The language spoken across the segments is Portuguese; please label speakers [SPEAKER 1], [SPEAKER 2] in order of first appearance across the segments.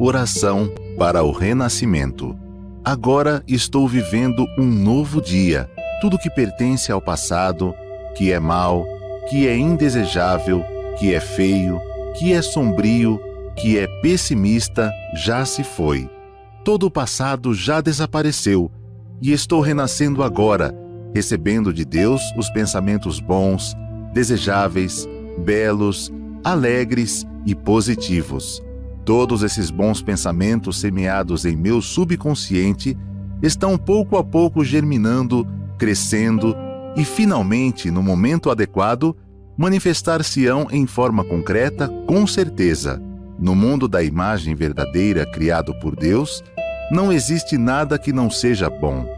[SPEAKER 1] Oração para o renascimento. Agora estou vivendo um novo dia. Tudo que pertence ao passado, que é mau, que é indesejável, que é feio, que é sombrio, que é pessimista, já se foi. Todo o passado já desapareceu e estou renascendo agora, recebendo de Deus os pensamentos bons, desejáveis, belos, alegres e positivos. Todos esses bons pensamentos semeados em meu subconsciente estão pouco a pouco germinando, crescendo e, finalmente, no momento adequado, manifestar-se-ão em forma concreta, com certeza. No mundo da imagem verdadeira criado por Deus, não existe nada que não seja bom.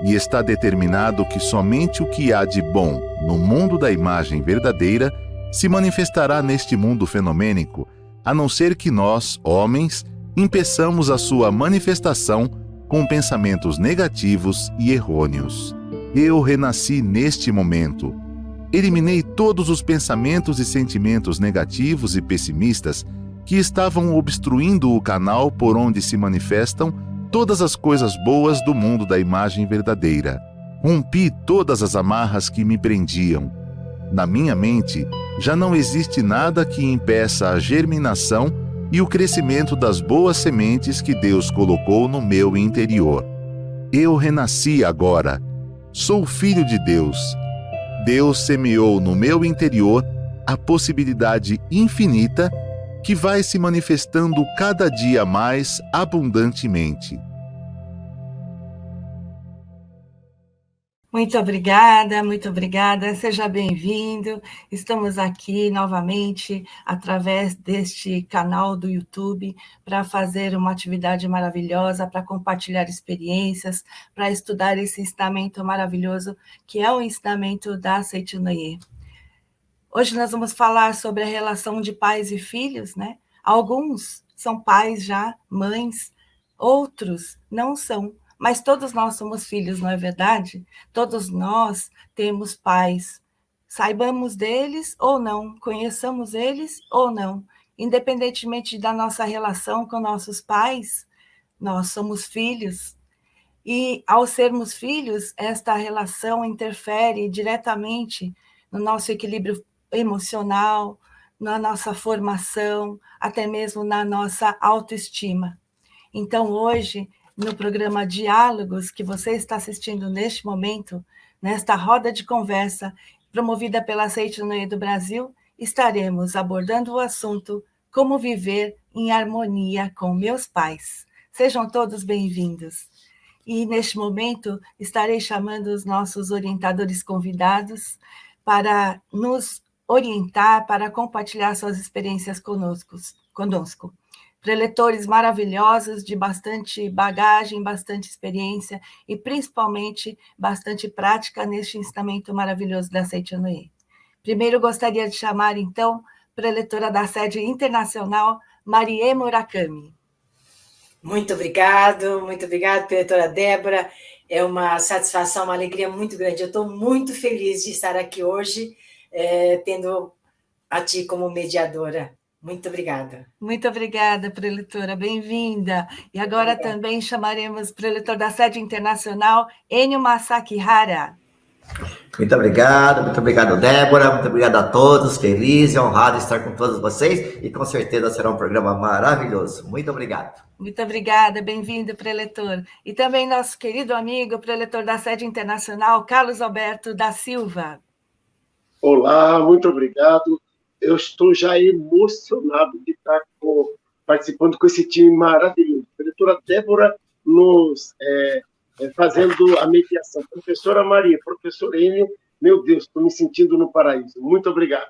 [SPEAKER 1] E está determinado que somente o que há de bom no mundo da imagem verdadeira se manifestará neste mundo fenomênico, a não ser que nós, homens, impeçamos a sua manifestação com pensamentos negativos e errôneos. Eu renasci neste momento. Eliminei todos os pensamentos e sentimentos negativos e pessimistas que estavam obstruindo o canal por onde se manifestam todas as coisas boas do mundo da imagem verdadeira. Rompi todas as amarras que me prendiam. Na minha mente, já não existe nada que impeça a germinação e o crescimento das boas sementes que Deus colocou no meu interior. Eu renasci agora. Sou filho de Deus. Deus semeou no meu interior a possibilidade infinita que vai se manifestando cada dia mais abundantemente.
[SPEAKER 2] Muito obrigada, seja bem-vindo. Estamos aqui novamente através deste canal do YouTube para fazer uma atividade maravilhosa, para compartilhar experiências, para estudar esse ensinamento maravilhoso que é o ensinamento da Seitinoye. Hoje nós vamos falar sobre a relação de pais e filhos, né? Alguns são pais já, mães, outros não são. Mas todos nós somos filhos, não é verdade? Todos nós temos pais. Saibamos deles ou não, conheçamos eles ou não. Independentemente da nossa relação com nossos pais, nós somos filhos. E, ao sermos filhos, esta relação interfere diretamente no nosso equilíbrio emocional, na nossa formação, até mesmo na nossa autoestima. Então, hoje, no programa Diálogos, que você está assistindo neste momento, nesta roda de conversa promovida pela Seitinoye do Brasil, estaremos abordando o assunto Como Viver em Harmonia com Meus Pais. Sejam todos bem-vindos. E, neste momento, estarei chamando os nossos orientadores convidados para nos orientar, para compartilhar suas experiências conosco. Preletores maravilhosos, de bastante bagagem, bastante experiência e, principalmente, bastante prática neste ensinamento maravilhoso da Seitinoye. Primeiro, gostaria de chamar, então, preletora da sede internacional, Marie Murakami.
[SPEAKER 3] Muito obrigada, preletora Débora. É uma satisfação, uma alegria muito grande. Eu estou muito feliz de estar aqui hoje, tendo a ti como mediadora. Muito obrigada.
[SPEAKER 2] Muito obrigada, preletora, bem-vinda. E agora também chamaremos o preletor da sede internacional, Enio Masakihara.
[SPEAKER 4] Muito obrigado, Débora, muito obrigado a todos, feliz e honrado estar com todos vocês e com certeza será um programa maravilhoso. Muito obrigado.
[SPEAKER 2] Muito obrigada, bem-vindo, preletor. E também nosso querido amigo, preletor da sede internacional, Carlos Alberto da Silva.
[SPEAKER 5] Olá, muito obrigado. Eu estou já emocionado de estar participando com esse time maravilhoso. A preletora Débora nos fazendo a mediação. Professora Maria, professor Enio, meu Deus, estou me sentindo no paraíso. Muito obrigado.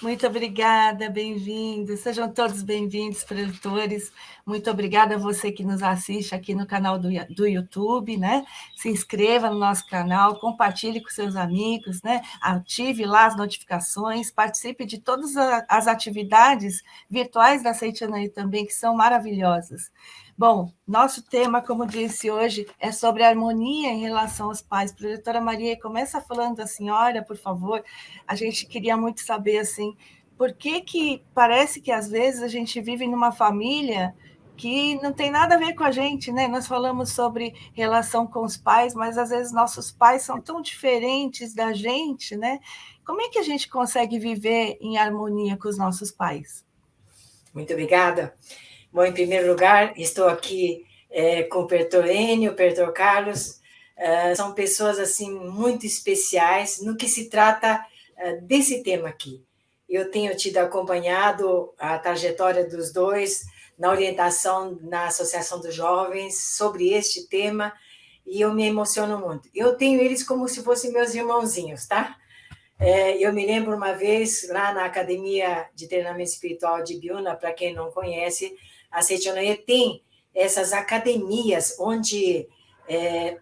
[SPEAKER 2] Muito obrigada, bem-vindos. Sejam todos bem-vindos, preletores. Muito obrigada a você que nos assiste aqui no canal do YouTube, né? Se inscreva no nosso canal, compartilhe com seus amigos, né? Ative lá as notificações, participe de todas as atividades virtuais da Seitinoye também, que são maravilhosas. Bom, nosso tema, como disse hoje, é sobre harmonia em relação aos pais. Preletora Maria, começa falando da senhora, por favor. A gente queria muito saber, assim, Por que parece que às vezes a gente vive numa família que não tem nada a ver com a gente, né? Nós falamos sobre relação com os pais, mas às vezes nossos pais são tão diferentes da gente, né? Como é que a gente consegue viver em harmonia com os nossos pais?
[SPEAKER 3] Muito obrigada. Bom, em primeiro lugar, estou aqui com o Pastor Enio, o Pastor Carlos. São pessoas assim muito especiais no que se trata desse tema aqui. Eu tenho tido acompanhado a trajetória dos dois na orientação na Associação dos Jovens sobre este tema e eu me emociono muito. Eu tenho eles como se fossem meus irmãozinhos, tá? Eu me lembro uma vez, lá na Academia de Treinamento Espiritual de Biúna, para quem não conhece, a Seichonoye tem essas academias onde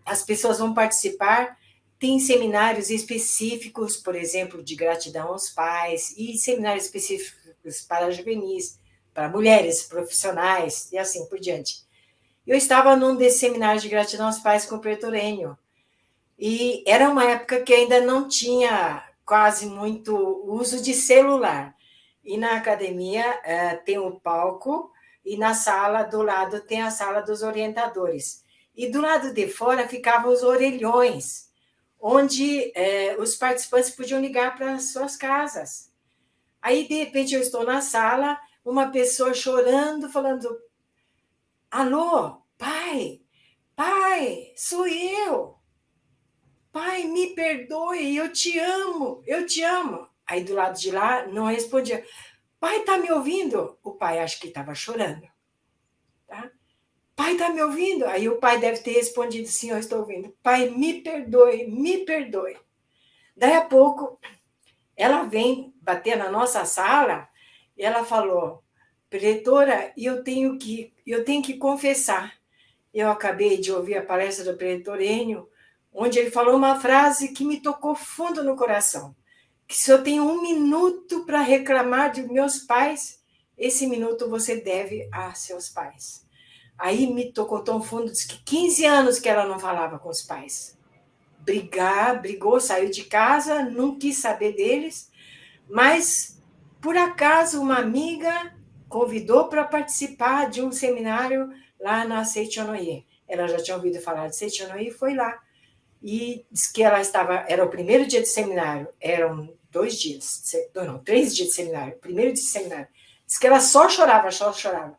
[SPEAKER 3] as pessoas vão participar, tem seminários específicos, por exemplo, de gratidão aos pais, e seminários específicos para juvenis, para mulheres profissionais, e assim por diante. Eu estava num desses seminários de gratidão aos pais com o Pastor Enio, e era uma época que ainda não tinha quase muito uso de celular. E na academia tem um palco, e na sala do lado tem a sala dos orientadores. E do lado de fora ficavam os orelhões, onde os participantes podiam ligar para as suas casas. Aí, de repente, eu estou na sala, uma pessoa chorando, falando: alô, pai, sou eu. Pai, me perdoe, eu te amo, eu te amo. Aí, do lado de lá, não respondia. Pai, tá me ouvindo? O pai acho que estava chorando. Tá? Pai, tá me ouvindo? Aí o pai deve ter respondido, sim, eu estou ouvindo. Pai, me perdoe, me perdoe. Daí a pouco, ela vem bater na nossa sala e ela falou: Preletora, eu tenho que confessar. Eu acabei de ouvir a palestra do Pastor Enio, onde ele falou uma frase que me tocou fundo no coração, que se eu tenho 1 minuto para reclamar de meus pais, esse minuto você deve a seus pais. Aí me tocou tão fundo, disse que 15 anos que ela não falava com os pais. Brigou, saiu de casa, não quis saber deles, mas, por acaso, uma amiga convidou para participar de um seminário lá na Seichonoye. Ela já tinha ouvido falar de Seichonoye e foi lá. E disse que ela era o primeiro dia de seminário, eram 3 dias de seminário, primeiro dia de seminário. Diz que ela só chorava.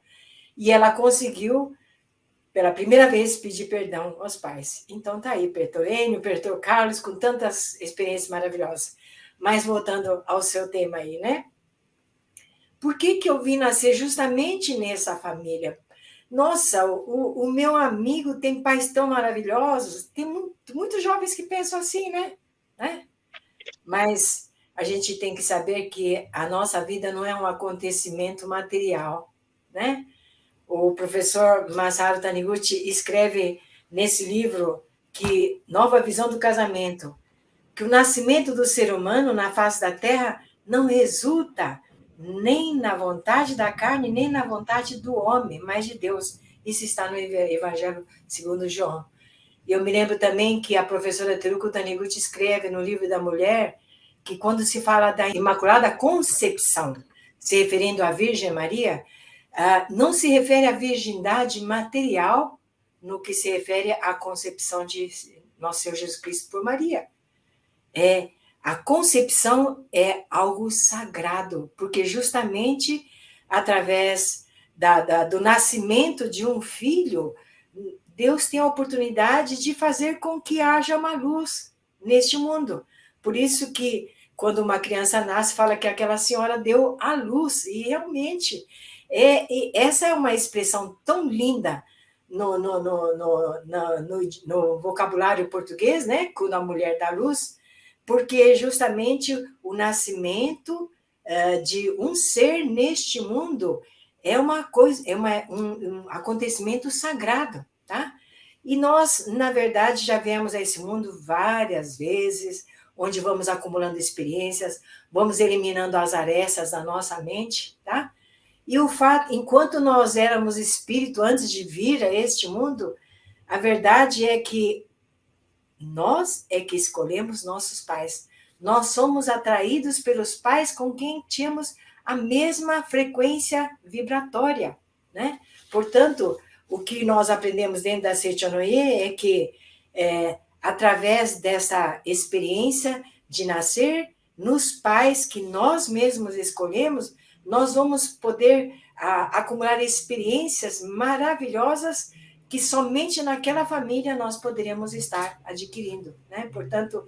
[SPEAKER 3] E ela conseguiu, pela primeira vez, pedir perdão aos pais. Então tá aí, Pastor Enio, Pastor Carlos, com tantas experiências maravilhosas. Mas voltando ao seu tema aí, né? Por que eu vim nascer justamente nessa família? Nossa, o meu amigo tem pais tão maravilhosos. Tem muitos jovens que pensam assim, né? Mas a gente tem que saber que a nossa vida não é um acontecimento material, né? O professor Masaru Taniguchi escreve nesse livro que Nova Visão do Casamento, que o nascimento do ser humano na face da Terra não resulta nem na vontade da carne, nem na vontade do homem, mas de Deus. Isso está no Evangelho segundo João. Eu me lembro também que a professora Teruko Taniguchi escreve no livro da mulher que quando se fala da Imaculada Concepção, se referindo à Virgem Maria, não se refere à virgindade material no que se refere à concepção de nosso Senhor Jesus Cristo por Maria. A concepção é algo sagrado, porque justamente através do nascimento de um filho, Deus tem a oportunidade de fazer com que haja uma luz neste mundo. Por isso que, quando uma criança nasce, fala que aquela senhora deu a luz, e realmente, essa é uma expressão tão linda no vocabulário português, né? Quando a mulher dá luz, porque justamente o nascimento de um ser neste mundo é uma coisa, um acontecimento sagrado, tá? E nós, na verdade, já viemos a esse mundo várias vezes, onde vamos acumulando experiências, vamos eliminando as arestas da nossa mente, tá? E o fato, enquanto nós éramos espírito antes de vir a este mundo, a verdade é que nós é que escolhemos nossos pais. nós somos atraídos pelos pais com quem tínhamos a mesma frequência vibratória, né? Portanto, o que nós aprendemos dentro da Seitonoye é que, através dessa experiência de nascer nos pais que nós mesmos escolhemos, nós vamos poder acumular experiências maravilhosas que somente naquela família nós poderíamos estar adquirindo, né? Portanto,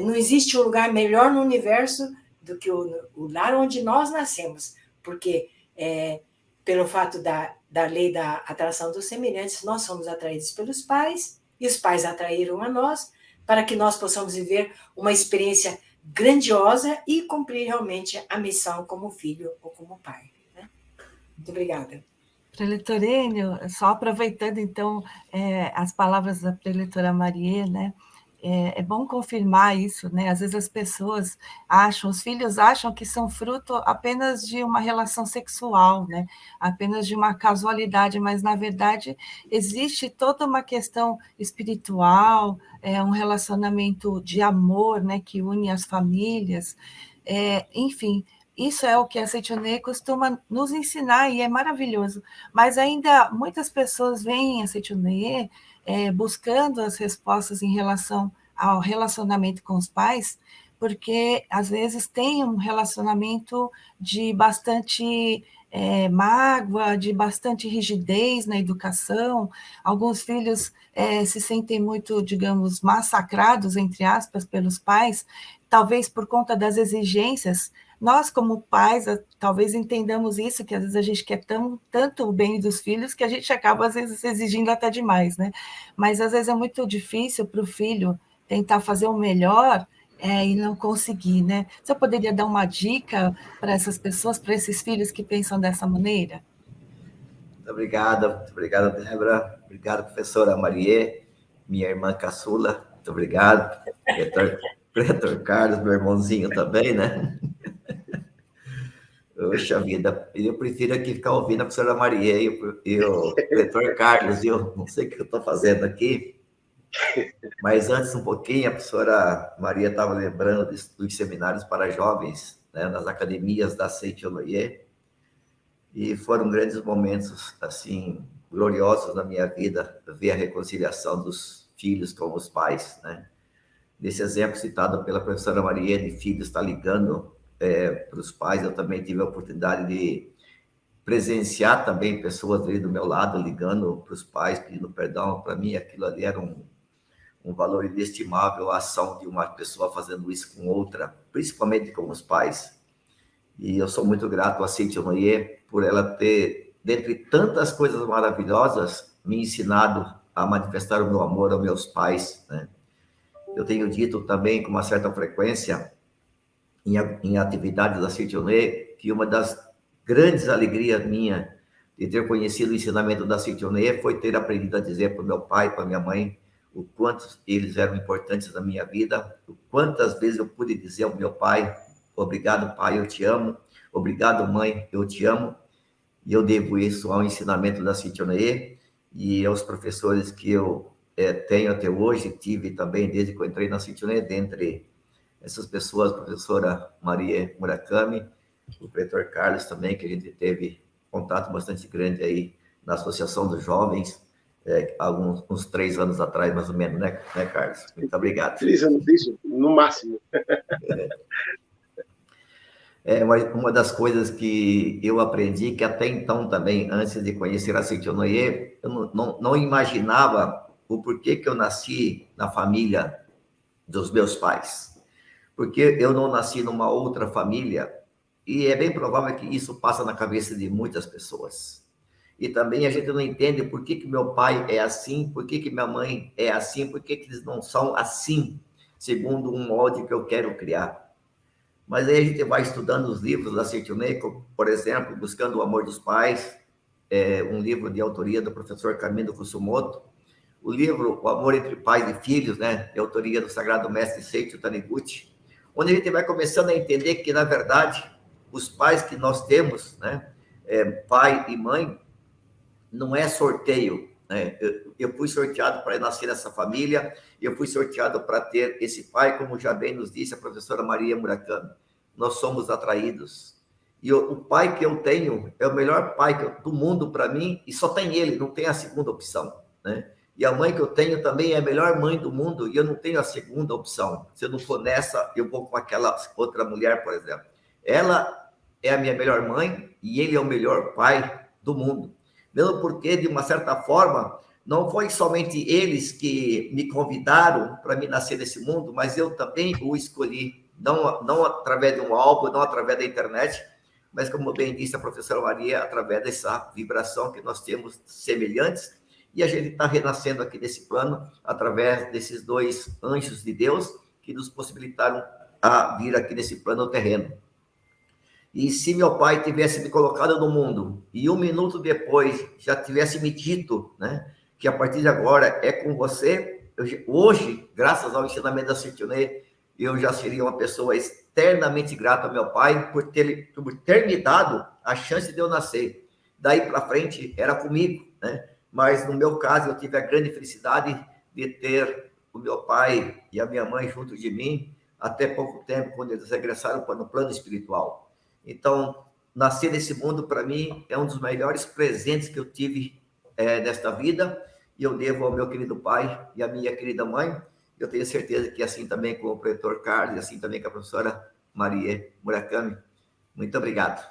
[SPEAKER 3] não existe um lugar melhor no universo do que o lar onde nós nascemos, porque pelo fato da lei da atração dos semelhantes, nós somos atraídos pelos pais e os pais atraíram a nós para que nós possamos viver uma experiência grandiosa e cumprir realmente a missão como filho ou como pai, né? Muito obrigada.
[SPEAKER 2] Preletor Enio, só aproveitando, então, as palavras da preletora Marie, né? É bom confirmar isso, né? Às vezes as pessoas os filhos acham que são fruto apenas de uma relação sexual, né? Apenas de uma casualidade, mas, na verdade, existe toda uma questão espiritual, um relacionamento de amor, né? Que une as famílias, enfim. Isso é o que a Seitonoye costuma nos ensinar e é maravilhoso. Mas ainda muitas pessoas veem a Seitonoye buscando as respostas em relação ao relacionamento com os pais, porque às vezes tem um relacionamento de bastante mágoa, de bastante rigidez na educação. Alguns filhos se sentem muito, digamos, massacrados, entre aspas, pelos pais, talvez por conta das exigências. Nós, como pais, talvez entendamos isso, que às vezes a gente quer tanto o bem dos filhos que a gente acaba, às vezes, exigindo até demais, né? Mas, às vezes, é muito difícil para o filho tentar fazer o melhor e não conseguir, né? Você poderia dar uma dica para essas pessoas, para esses filhos que pensam dessa maneira?
[SPEAKER 4] Muito obrigado, Débora. Obrigado, professora Marie, minha irmã caçula. Muito obrigado. Pretor Carlos, meu irmãozinho também, né? Poxa vida, eu prefiro aqui ficar ouvindo a professora Maria e o Pretor Carlos, eu não sei o que eu estou fazendo aqui, mas antes um pouquinho, a professora Maria estava lembrando dos seminários para jovens, né, nas academias da Seitonoye, e foram grandes momentos, assim, gloriosos na minha vida, ver a reconciliação dos filhos com os pais, né? Nesse exemplo citado pela professora Maria, de filhos está ligando para os pais, eu também tive a oportunidade de presenciar também pessoas ali do meu lado, ligando para os pais, pedindo perdão. Para mim, aquilo ali era um valor inestimável, a ação de uma pessoa fazendo isso com outra, principalmente com os pais. E eu sou muito grato a Seitonoye por ela ter, dentre tantas coisas maravilhosas, me ensinado a manifestar o meu amor aos meus pais, né? Eu tenho dito também com uma certa frequência em atividades da Seitonoye que uma das grandes alegrias minha de ter conhecido o ensinamento da Seitonoye foi ter aprendido a dizer para o meu pai, para a minha mãe, o quanto eles eram importantes na minha vida, o quantas vezes eu pude dizer ao meu pai, obrigado pai, eu te amo, obrigado mãe, eu te amo, e eu devo isso ao ensinamento da Seitonoye e aos professores que eu tenho até hoje, tive também desde que eu entrei na Seitonoye, dentre essas pessoas, a professora Maria Murakami, o pretor Carlos também, que a gente teve contato bastante grande aí na Associação dos Jovens, uns 3 anos atrás, mais ou menos, né Carlos? Muito obrigado.
[SPEAKER 5] 3 anos, isso, no máximo.
[SPEAKER 4] Uma das coisas que eu aprendi, que até então também, antes de conhecer a Seitonoye, eu não imaginava o porquê que eu nasci na família dos meus pais. Porque eu não nasci numa outra família, e é bem provável que isso passa na cabeça de muitas pessoas. E também a gente não entende por que meu pai é assim, por que minha mãe é assim, por que eles não são assim, segundo um molde que eu quero criar. Mas aí a gente vai estudando os livros da Seitonoye, por exemplo, Buscando o Amor dos Pais, um livro de autoria do professor Kamino Kusumoto, o livro O Amor entre Pais e Filhos, né, de autoria do Sagrado Mestre Seiichi Taniguchi, onde a gente vai começando a entender que, na verdade, os pais que nós temos, né, pai e mãe, não é sorteio, né? Eu fui sorteado para nascer nessa família, eu fui sorteado para ter esse pai, como já bem nos disse a professora Maria Murakami. Nós somos atraídos. E o pai que eu tenho é o melhor pai do mundo para mim, e só tem ele, não tem a segunda opção, né? E a mãe que eu tenho também é a melhor mãe do mundo, e eu não tenho a segunda opção. Se eu não for nessa, eu vou com aquela outra mulher, por exemplo. Ela é a minha melhor mãe, e ele é o melhor pai do mundo. Mesmo porque, de uma certa forma, não foi somente eles que me convidaram para me nascer nesse mundo, mas eu também o escolhi, não através de um álbum, não através da internet, mas, como bem disse a professora Maria, através dessa vibração que nós temos semelhantes, e a gente está renascendo aqui nesse plano, através desses dois anjos de Deus, que nos possibilitaram a vir aqui nesse plano terreno. E se meu pai tivesse me colocado no mundo, e 1 minuto depois já tivesse me dito, né, que a partir de agora é com você, hoje, graças ao ensinamento da Cirtonê, eu já seria uma pessoa eternamente grata ao meu pai por ter me dado a chance de eu nascer. Daí para frente era comigo, né? Mas no meu caso eu tive a grande felicidade de ter o meu pai e a minha mãe junto de mim até pouco tempo, quando eles regressaram para o plano espiritual. Então, nascer nesse mundo para mim é um dos melhores presentes que eu tive nesta vida, e eu devo ao meu querido pai e à minha querida mãe. Eu tenho certeza que assim também com o pretor Carlos, e assim também com a professora Maria Murakami. Muito obrigado.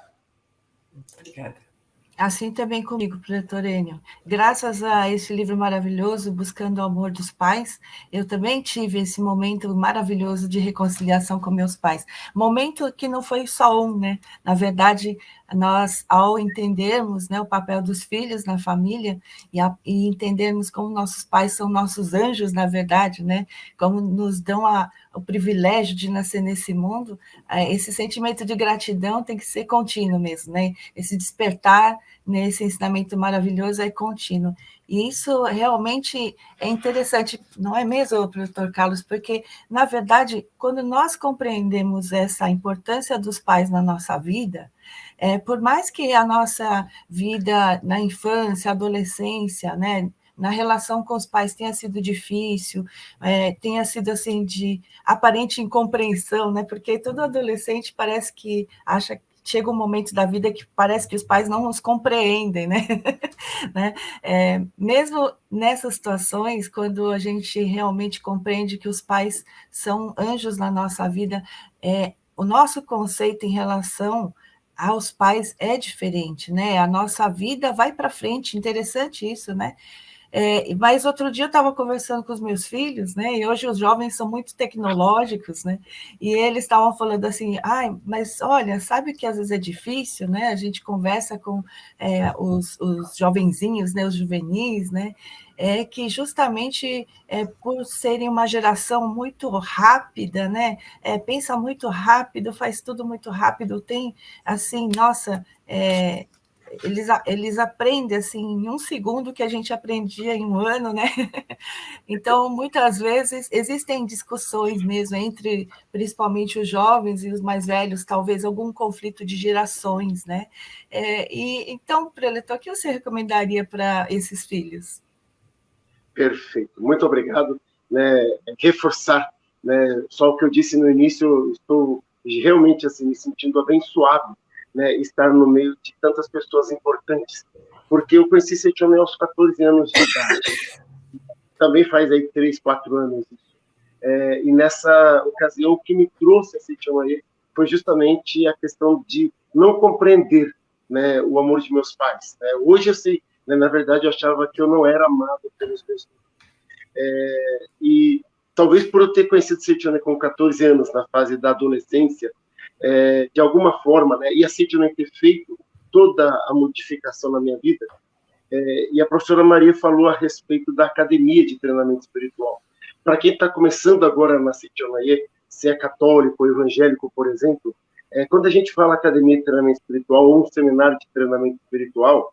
[SPEAKER 3] Muito obrigada.
[SPEAKER 2] Assim também comigo, pretor Enio. Graças a esse livro maravilhoso, Buscando o Amor dos Pais, eu também tive esse momento maravilhoso de reconciliação com meus pais. Momento que não foi só um, né? Na verdade, nós, ao entendermos, né, o papel dos filhos na família e entendermos como nossos pais são nossos anjos, na verdade, né? Como nos dão o privilégio de nascer nesse mundo, esse sentimento de gratidão tem que ser contínuo mesmo, né? Esse despertar nesse ensinamento maravilhoso é contínuo. E isso realmente é interessante, não é mesmo, professor Carlos? Porque, na verdade, quando nós compreendemos essa importância dos pais na nossa vida, por mais que a nossa vida na infância, adolescência, né, na relação com os pais tenha sido difícil, tenha sido assim de aparente incompreensão, né? Porque todo adolescente parece que acha que chega um momento da vida que parece que os pais não os compreendem, né? né? Mesmo nessas situações, quando a gente realmente compreende que os pais são anjos na nossa vida, o nosso conceito em relação aos pais é diferente, né? A nossa vida vai para frente, interessante isso, né? Mas outro dia eu estava conversando com os meus filhos, né? E hoje os jovens são muito tecnológicos, né? E eles estavam falando assim, mas olha, sabe que às vezes é difícil, né? A gente conversa com os jovenzinhos, né? Os juvenis, né? Que justamente por serem uma geração muito rápida, né? Pensa muito rápido, faz tudo muito rápido, tem assim, nossa. Eles aprendem assim em 1 segundo que a gente aprendia em 1 ano, né? Então, muitas vezes, existem discussões mesmo entre, principalmente, os jovens e os mais velhos, talvez algum conflito de gerações, né? Então, preletor, o que você recomendaria para esses filhos?
[SPEAKER 5] Perfeito, muito obrigado. Reforçar, né, só o que eu disse no início, eu estou realmente assim, me sentindo abençoado, né, estar no meio de tantas pessoas importantes, porque eu conheci Seitione aos 14 anos de idade, também faz aí 3, 4 anos, e nessa ocasião o que me trouxe a Seitione foi justamente a questão de não compreender, né, o amor de meus pais, né? Hoje eu sei, né, na verdade eu achava que eu não era amado pelos meus pais, e talvez por eu ter conhecido Seitione com 14 anos, na fase da adolescência, de alguma forma, né, e a Seitione ter feito toda a modificação na minha vida, e a professora Maria falou a respeito da academia de treinamento espiritual. Para quem está começando agora na Seitione, se é católico ou evangélico, por exemplo, quando a gente fala academia de treinamento espiritual ou um seminário de treinamento espiritual,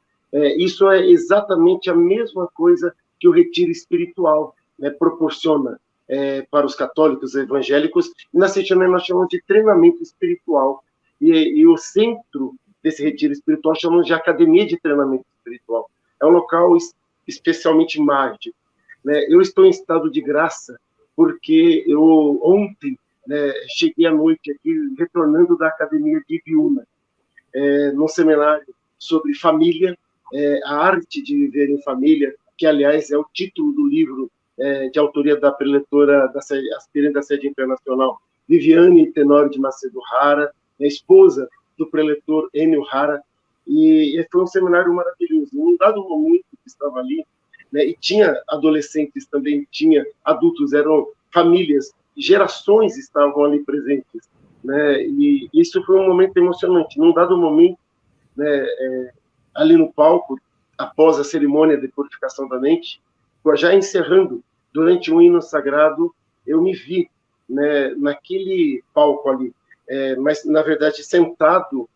[SPEAKER 5] isso é exatamente a mesma coisa que o retiro espiritual, né, proporciona para os católicos evangélicos. E na Seitione nós chamamos de treinamento espiritual, e o centro desse retiro espiritual chamamos de academia de treinamento espiritual. É um local especialmente mágico, né? Eu estou em estado de graça porque eu ontem, né, cheguei à noite aqui, retornando da academia de Ibiúna, num seminário sobre família, a arte de viver em família, que, aliás, é o título do livro de autoria da preletora, aspirante da sede internacional, Viviane Tenório de Macedo Hara, esposa do preletor Enio Hara, e foi um seminário maravilhoso. Num dado momento que estava ali, né, e tinha adolescentes também, tinha adultos, eram famílias, gerações estavam ali presentes, né, e isso foi um momento emocionante. Num dado momento, né, ali no palco, após a cerimônia de purificação da mente, já encerrando, durante um hino sagrado, eu me vi, né, naquele palco ali, mas, na verdade, sentado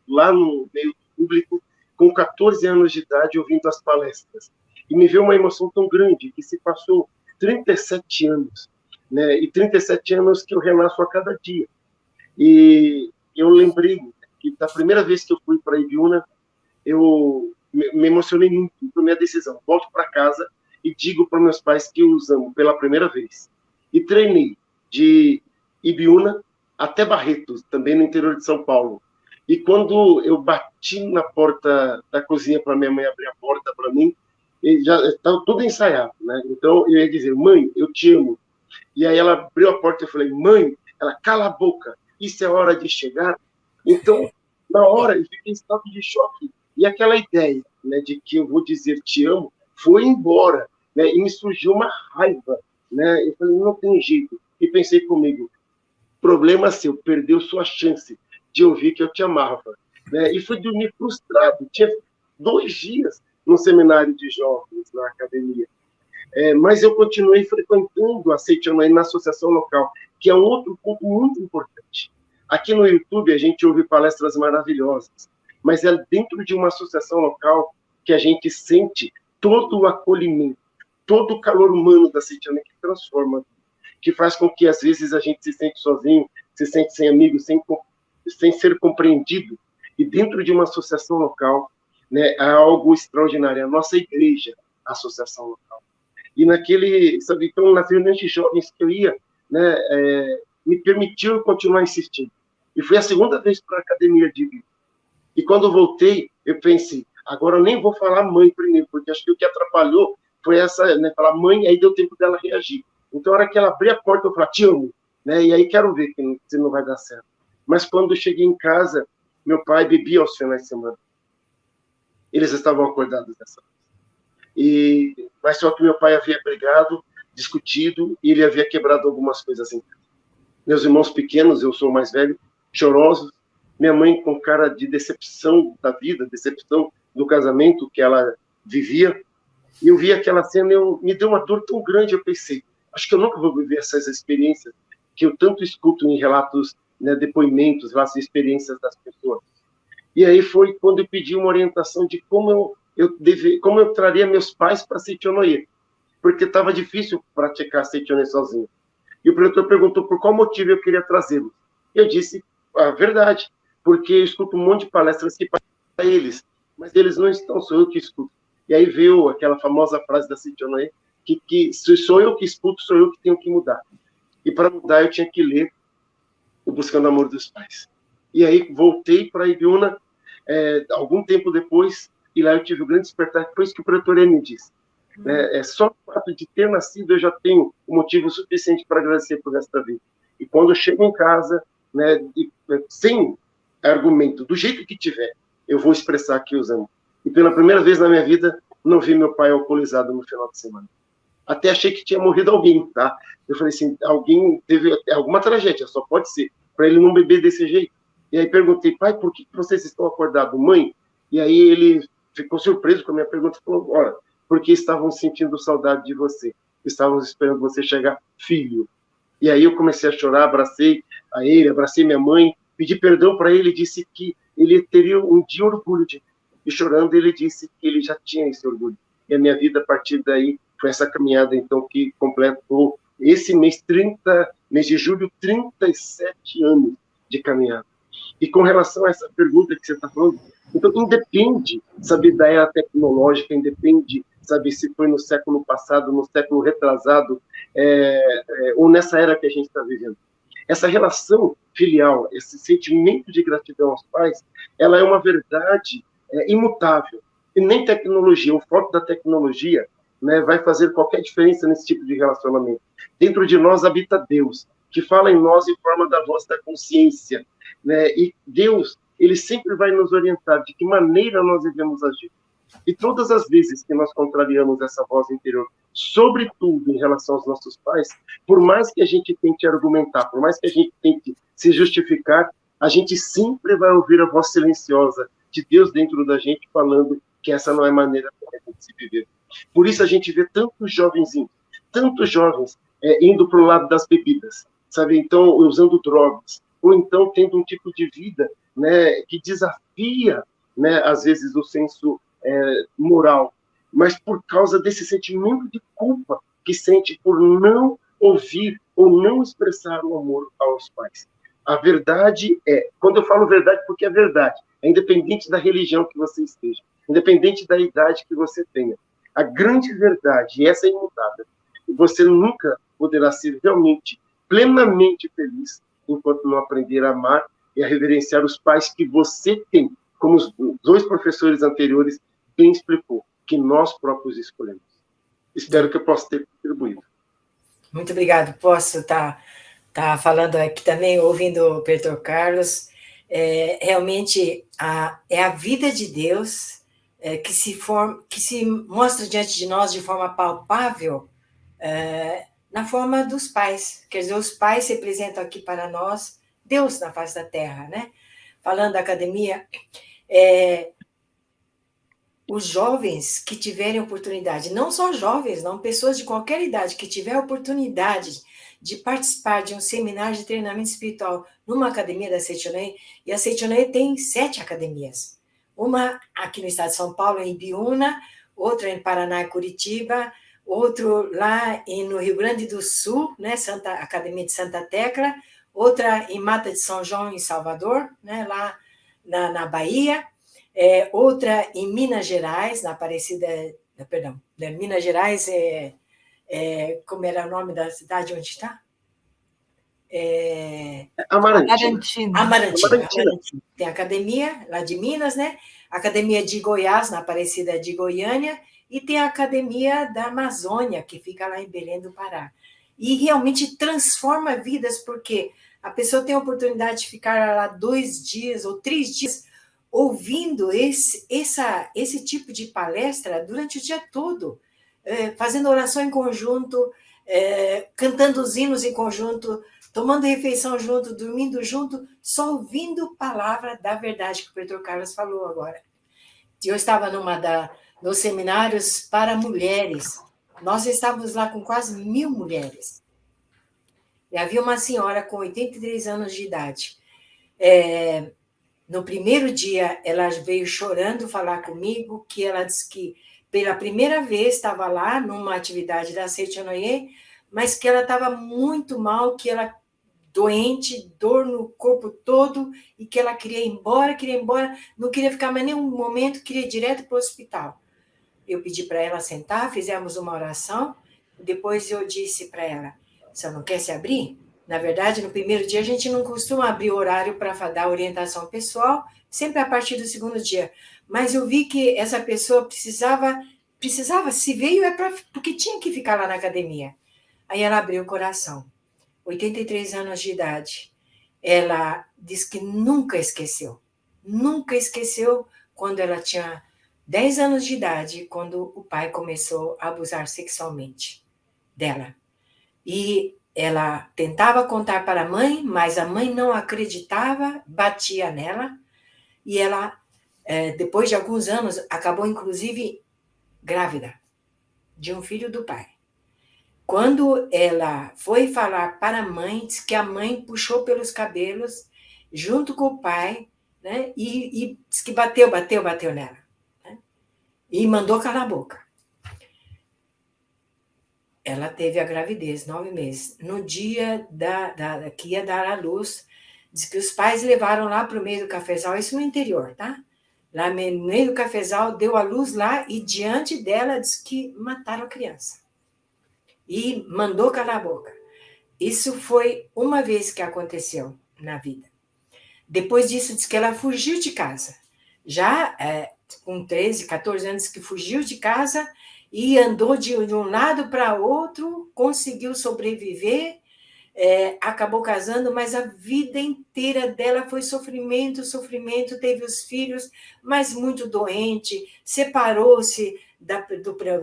[SPEAKER 5] lá no meio público, com 14 anos de idade, ouvindo as palestras. E me veio uma emoção tão grande, que se passou 37 anos, né, e 37 anos que eu renasço a cada dia. E eu lembrei que da primeira vez que eu fui para Ibiúna, eu me emocionei muito com a minha decisão. Volto para casa e digo para meus pais que os amo pela primeira vez. E treinei de Ibiúna até Barretos, também no interior de São Paulo. E quando eu bati na porta da cozinha para minha mãe abrir a porta para mim, já estava tudo ensaiado, né? Então eu ia dizer: mãe, eu te amo. E aí ela abriu a porta e eu falei: mãe, ela, cala a boca, isso é hora de chegar. Então, na hora, eu fiquei em estado de choque. E aquela ideia, né, de que eu vou dizer te amo foi embora, né, e me surgiu uma raiva, né? Eu falei: não tem jeito. E pensei comigo: problema seu, perdeu sua chance de ouvir que eu te amava, né? E fui dormir frustrado. Tinha 2 dias no seminário de jovens na academia. Mas eu continuei frequentando a Seitonai na associação local, que é um outro ponto muito importante. Aqui no YouTube a gente ouve palestras maravilhosas, mas é dentro de uma associação local que a gente sente todo o acolhimento, todo o calor humano da Seitonai que transforma, que faz com que às vezes a gente se sente sozinho, se sente sem amigos, sem ser compreendido. E dentro de uma associação local, né, é algo extraordinário. A nossa igreja, a associação local. E sabe, então, nas reuniões de jovens que eu ia, né, me permitiu continuar insistindo. E fui a segunda vez para a academia de vida. E quando voltei, eu pensei: agora eu nem vou falar mãe primeiro, porque acho que o que atrapalhou foi essa, né, falar mãe, aí deu tempo dela reagir. Então, na hora que ela abria a porta, eu falei: te amo, né? E aí quero ver se não vai dar certo. Mas quando eu cheguei em casa, meu pai bebia aos finais de semana. Eles estavam acordados nessa vez. Mas só que meu pai havia brigado, discutido, e ele havia quebrado algumas coisas em casa. Meus irmãos pequenos, eu sou o mais velho, chorosos. Minha mãe com cara de decepção da vida, decepção do casamento que ela vivia. E eu vi aquela cena e me deu uma dor tão grande. Eu pensei: acho que eu nunca vou viver essas experiências que eu tanto escuto em relatos, né, depoimentos, relatos de experiências das pessoas. E aí foi quando eu pedi uma orientação de como eu traria meus pais para Seitonai, porque estava difícil praticar Seitonai sozinho. E o preletor perguntou por qual motivo eu queria trazê-los. Eu disse a verdade, porque eu escuto um monte de palestras que para eles, mas eles não estão, sou eu que escuto. E aí veio aquela famosa frase da Seitonai, que se sou eu que escuto, sou eu que tenho que mudar. E para mudar eu tinha que ler o Buscando o Amor dos Pais. E aí voltei para Ibiúna algum tempo depois, e lá eu tive o grande despertar, depois que o preletor me disse. Né, só o fato de ter nascido eu já tenho um motivo suficiente para agradecer por esta vida. E quando eu chego em casa, né, sem argumento, do jeito que tiver, eu vou expressar que os amo. E pela primeira vez na minha vida, não vi meu pai alcoolizado no final de semana. Até achei que tinha morrido alguém, tá? Eu falei assim: alguém teve alguma tragédia, só pode ser, para ele não beber desse jeito. E aí perguntei: pai, por que vocês estão acordados, mãe? E aí ele ficou surpreso com a minha pergunta e falou: olha, porque estavam sentindo saudade de você, estavam esperando você chegar, filho. E aí eu comecei a chorar, abracei a ele, abracei minha mãe, pedi perdão para ele, disse que ele teria um dia orgulho de mim. E chorando ele disse que ele já tinha esse orgulho. E a minha vida, a partir daí, foi essa caminhada, então, que completou esse mês de julho, 37 anos de caminhada. E com relação a essa pergunta que você está falando, então independe, sabe, da era tecnológica, independe, sabe, se foi no século passado, no século retrasado, ou nessa era que a gente está vivendo. Essa relação filial, esse sentimento de gratidão aos pais, ela é uma verdade imutável. E nem tecnologia, o foco da tecnologia, né, vai fazer qualquer diferença nesse tipo de relacionamento. Dentro de nós habita Deus, que fala em nós em forma da voz da consciência, né? E Deus, ele sempre vai nos orientar de que maneira nós devemos agir. E todas as vezes que nós contrariamos essa voz interior, sobretudo em relação aos nossos pais, por mais que a gente tente argumentar, por mais que a gente tente se justificar, a gente sempre vai ouvir a voz silenciosa de Deus dentro da gente falando que essa não é a maneira correta de se viver. Por isso a gente vê tantos jovens indo para o lado das bebidas, sabe? Então, usando drogas, ou então tendo um tipo de vida, né, que desafia, né, às vezes, o senso moral, mas por causa desse sentimento de culpa que sente por não ouvir ou não expressar o amor aos pais. A verdade quando eu falo verdade, porque é verdade, é independente da religião que você esteja, independente da idade que você tenha. A grande verdade, e essa é imutável, você nunca poderá ser realmente, plenamente feliz enquanto não aprender a amar e a reverenciar os pais que você tem, como os 2 professores anteriores bem explicou, que nós próprios escolhemos. Espero que eu possa ter contribuído.
[SPEAKER 3] Muito obrigado. Posso estar falando aqui também, ouvindo o Pedro Carlos. Realmente, é a vida de Deus que se mostra diante de nós de forma palpável na forma dos pais. Quer dizer, os pais representam aqui para nós Deus na face da terra, né? Falando da academia, os jovens que tiverem oportunidade, não só jovens, não, pessoas de qualquer idade que tiver oportunidade de participar de um seminário de treinamento espiritual numa academia da Seitonei, e a Seitonei tem 7 academias. Uma aqui no estado de São Paulo, em Ibiúna, outra em Paraná e Curitiba, outro lá no Rio Grande do Sul, né, Academia de Santa Tecla, outra em Mata de São João, em Salvador, né, lá na Bahia, outra em Minas Gerais, na Aparecida, perdão, Minas Gerais, como era o nome da cidade onde está?
[SPEAKER 2] Amarantina.
[SPEAKER 3] Amarantina. Tem a academia lá de Minas, né? A academia de Goiás, na Aparecida de Goiânia, e tem a academia da Amazônia, que fica lá em Belém do Pará. E realmente transforma vidas, porque a pessoa tem a oportunidade de ficar lá 2 dias ou 3 dias ouvindo esse tipo de palestra durante o dia todo, fazendo oração em conjunto, cantando os hinos em conjunto, tomando refeição junto, dormindo junto, só ouvindo palavra da verdade que o Pedro Carlos falou agora. Eu estava nos seminários para mulheres. Nós estávamos lá com quase 1.000 mulheres. E havia uma senhora com 83 anos de idade. No primeiro dia, ela veio chorando falar comigo, que ela disse que pela primeira vez estava lá numa atividade da Seitonei, mas que ela estava muito mal, que ela doente, dor no corpo todo, e que ela queria ir embora, não queria ficar mais nenhum momento, queria ir direto para o hospital. Eu pedi para ela sentar, fizemos uma oração, depois eu disse para ela, você não quer se abrir? Na verdade, no primeiro dia, a gente não costuma abrir horário para dar orientação pessoal, sempre a partir do segundo dia. Mas eu vi que essa pessoa precisava se veio porque tinha que ficar lá na academia. Aí ela abriu o coração. 83 anos de idade. Ela diz que nunca esqueceu quando ela tinha 10 anos de idade, quando o pai começou a abusar sexualmente dela. E ela tentava contar para a mãe, mas a mãe não acreditava, batia nela, e ela, depois de alguns anos, acabou, inclusive, grávida de um filho do pai. Quando ela foi falar para a mãe, disse que a mãe puxou pelos cabelos, junto com o pai, né, e disse que bateu nela, né, e mandou calar a boca. Ela teve a gravidez, 9 meses. No dia que ia dar à luz, Diz que os pais levaram lá para o meio do cafezal, isso no interior, tá? Lá no meio do cafezal, deu a luz lá e diante dela diz que mataram a criança. E mandou calar a boca. Isso foi uma vez que aconteceu na vida. Depois disso, diz que ela fugiu de casa. Já com 13, 14 anos que fugiu de casa e andou de um lado para outro, conseguiu sobreviver, acabou casando, mas a vida inteira dela foi sofrimento, sofrimento, teve os filhos, mas muito doente, separou-se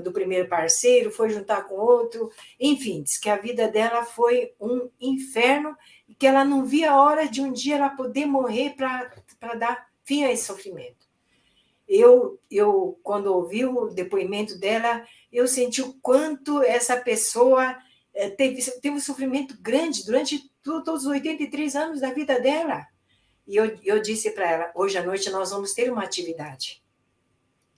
[SPEAKER 3] do primeiro parceiro, foi juntar com outro, enfim, diz que a vida dela foi um inferno e que ela não via a hora de um dia ela poder morrer para dar fim a esse sofrimento. Eu, quando ouvi o depoimento dela, eu senti o quanto essa pessoa teve um sofrimento grande durante todos os 83 anos da vida dela. E eu disse para ela, hoje à noite nós vamos ter uma atividade,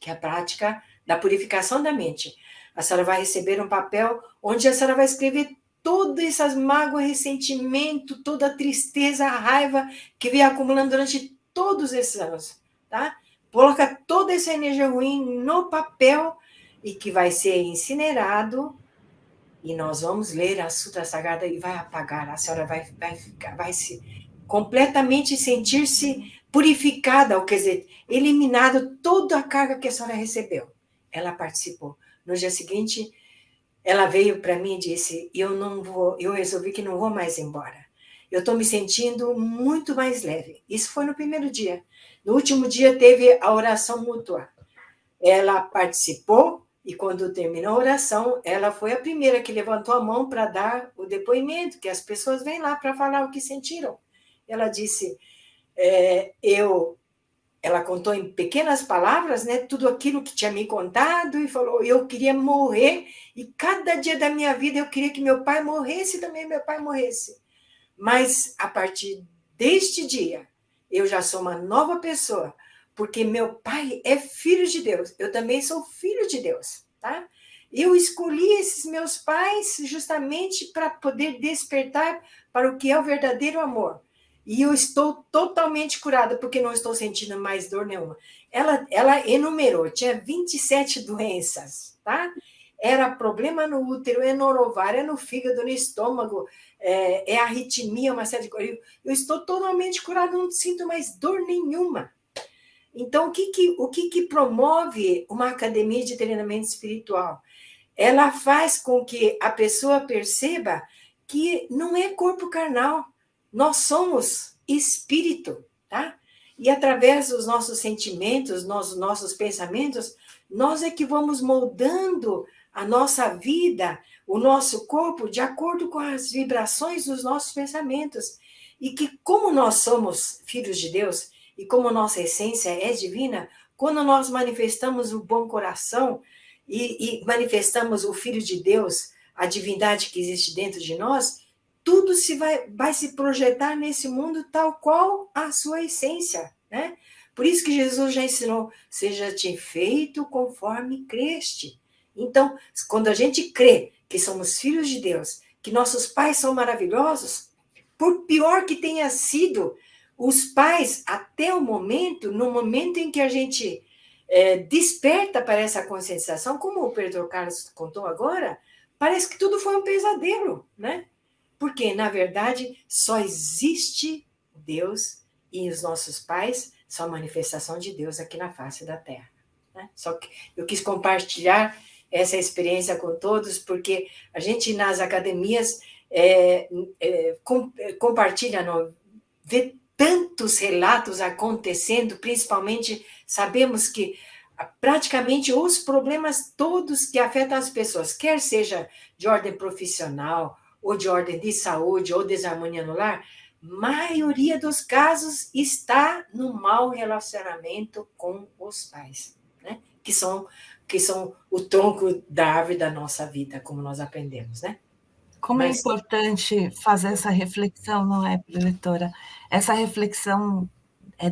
[SPEAKER 3] que é a prática da purificação da mente. A senhora vai receber um papel onde a senhora vai escrever todas essas mágoas, ressentimento, toda a tristeza, a raiva que veio acumulando durante todos esses anos, tá? Coloca toda essa energia ruim no papel e que vai ser incinerado e nós vamos ler a Sutra Sagrada e vai apagar. A senhora vai se completamente sentir-se purificada, ou quer dizer, eliminado toda a carga que a senhora recebeu. Ela participou. No dia seguinte, ela veio para mim e disse, eu resolvi que não vou mais embora. Eu estou me sentindo muito mais leve. Isso foi no primeiro dia. No último dia teve a oração mútua. Ela participou e quando terminou a oração, ela foi a primeira que levantou a mão para dar o depoimento, que as pessoas vêm lá para falar o que sentiram. Ela disse, ela contou em pequenas palavras, né, tudo aquilo que tinha me contado e falou, eu queria morrer e cada dia da minha vida eu queria que meu pai morresse e também meu pai morresse. Mas a partir deste dia, eu já sou uma nova pessoa, porque meu pai é filho de Deus, eu também sou filho de Deus, tá? Eu escolhi esses meus pais justamente para poder despertar para o que é o verdadeiro amor. E eu estou totalmente curada, porque não estou sentindo mais dor nenhuma. Ela enumerou, tinha 27 doenças, tá? Era problema no útero, no ovário, no fígado, no estômago, arritmia, uma série de coisas. Eu estou totalmente curada, não sinto mais dor nenhuma. Então, o que promove uma academia de treinamento espiritual? Ela faz com que a pessoa perceba que não é corpo carnal, nós somos espírito, tá? E através dos nossos sentimentos, nossos pensamentos, nós é que vamos moldando a nossa vida, o nosso corpo, de acordo com as vibrações dos nossos pensamentos. E que, como nós somos filhos de Deus, e como nossa essência é divina, quando nós manifestamos o bom coração e manifestamos o Filho de Deus, a divindade que existe dentro de nós, tudo vai se projetar nesse mundo tal qual a sua essência, né? Por isso que Jesus já ensinou, seja-te feito conforme creste. Então, quando a gente crê que somos filhos de Deus, que nossos pais são maravilhosos, por pior que tenha sido, os pais, até o momento, no momento em que a gente desperta para essa conscientização, como o Pedro Carlos contou agora, parece que tudo foi um pesadelo, né? Porque, na verdade, só existe Deus e os nossos pais são a manifestação de Deus aqui na face da Terra, né? Só que eu quis compartilhar essa experiência com todos, porque a gente, nas academias, compartilha, vê tantos relatos acontecendo, principalmente sabemos que praticamente os problemas todos que afetam as pessoas, quer seja de ordem profissional, ou de ordem de saúde, ou desarmonia no lar, maioria dos casos está no mau relacionamento com os pais, né? Que são o tronco da árvore da nossa vida, como nós aprendemos, né?
[SPEAKER 2] Como é importante fazer essa reflexão, não é, professora? Essa reflexão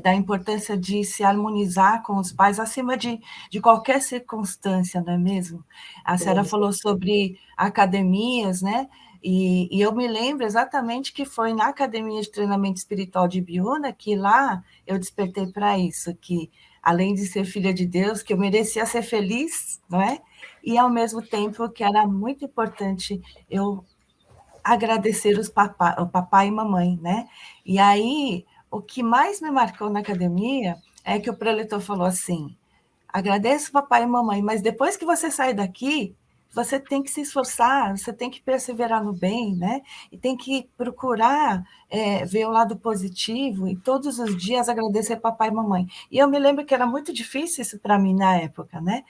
[SPEAKER 2] da importância de se harmonizar com os pais acima de qualquer circunstância, não é mesmo? A senhora falou sobre academias, né? E eu me lembro exatamente que foi na Academia de Treinamento Espiritual de Ibiúna que lá eu despertei para isso, que além de ser filha de Deus, que eu merecia ser feliz, não é? E ao mesmo tempo que era muito importante eu agradecer o papai e mamãe, né? E aí, o que mais me marcou na academia é que o preletor falou assim: agradeço papai e mamãe, mas depois que você sair daqui, você tem que se esforçar, você tem que perseverar no bem, né? E tem que procurar ver o lado positivo e todos os dias agradecer papai e mamãe. E eu me lembro que era muito difícil isso para mim na época, né?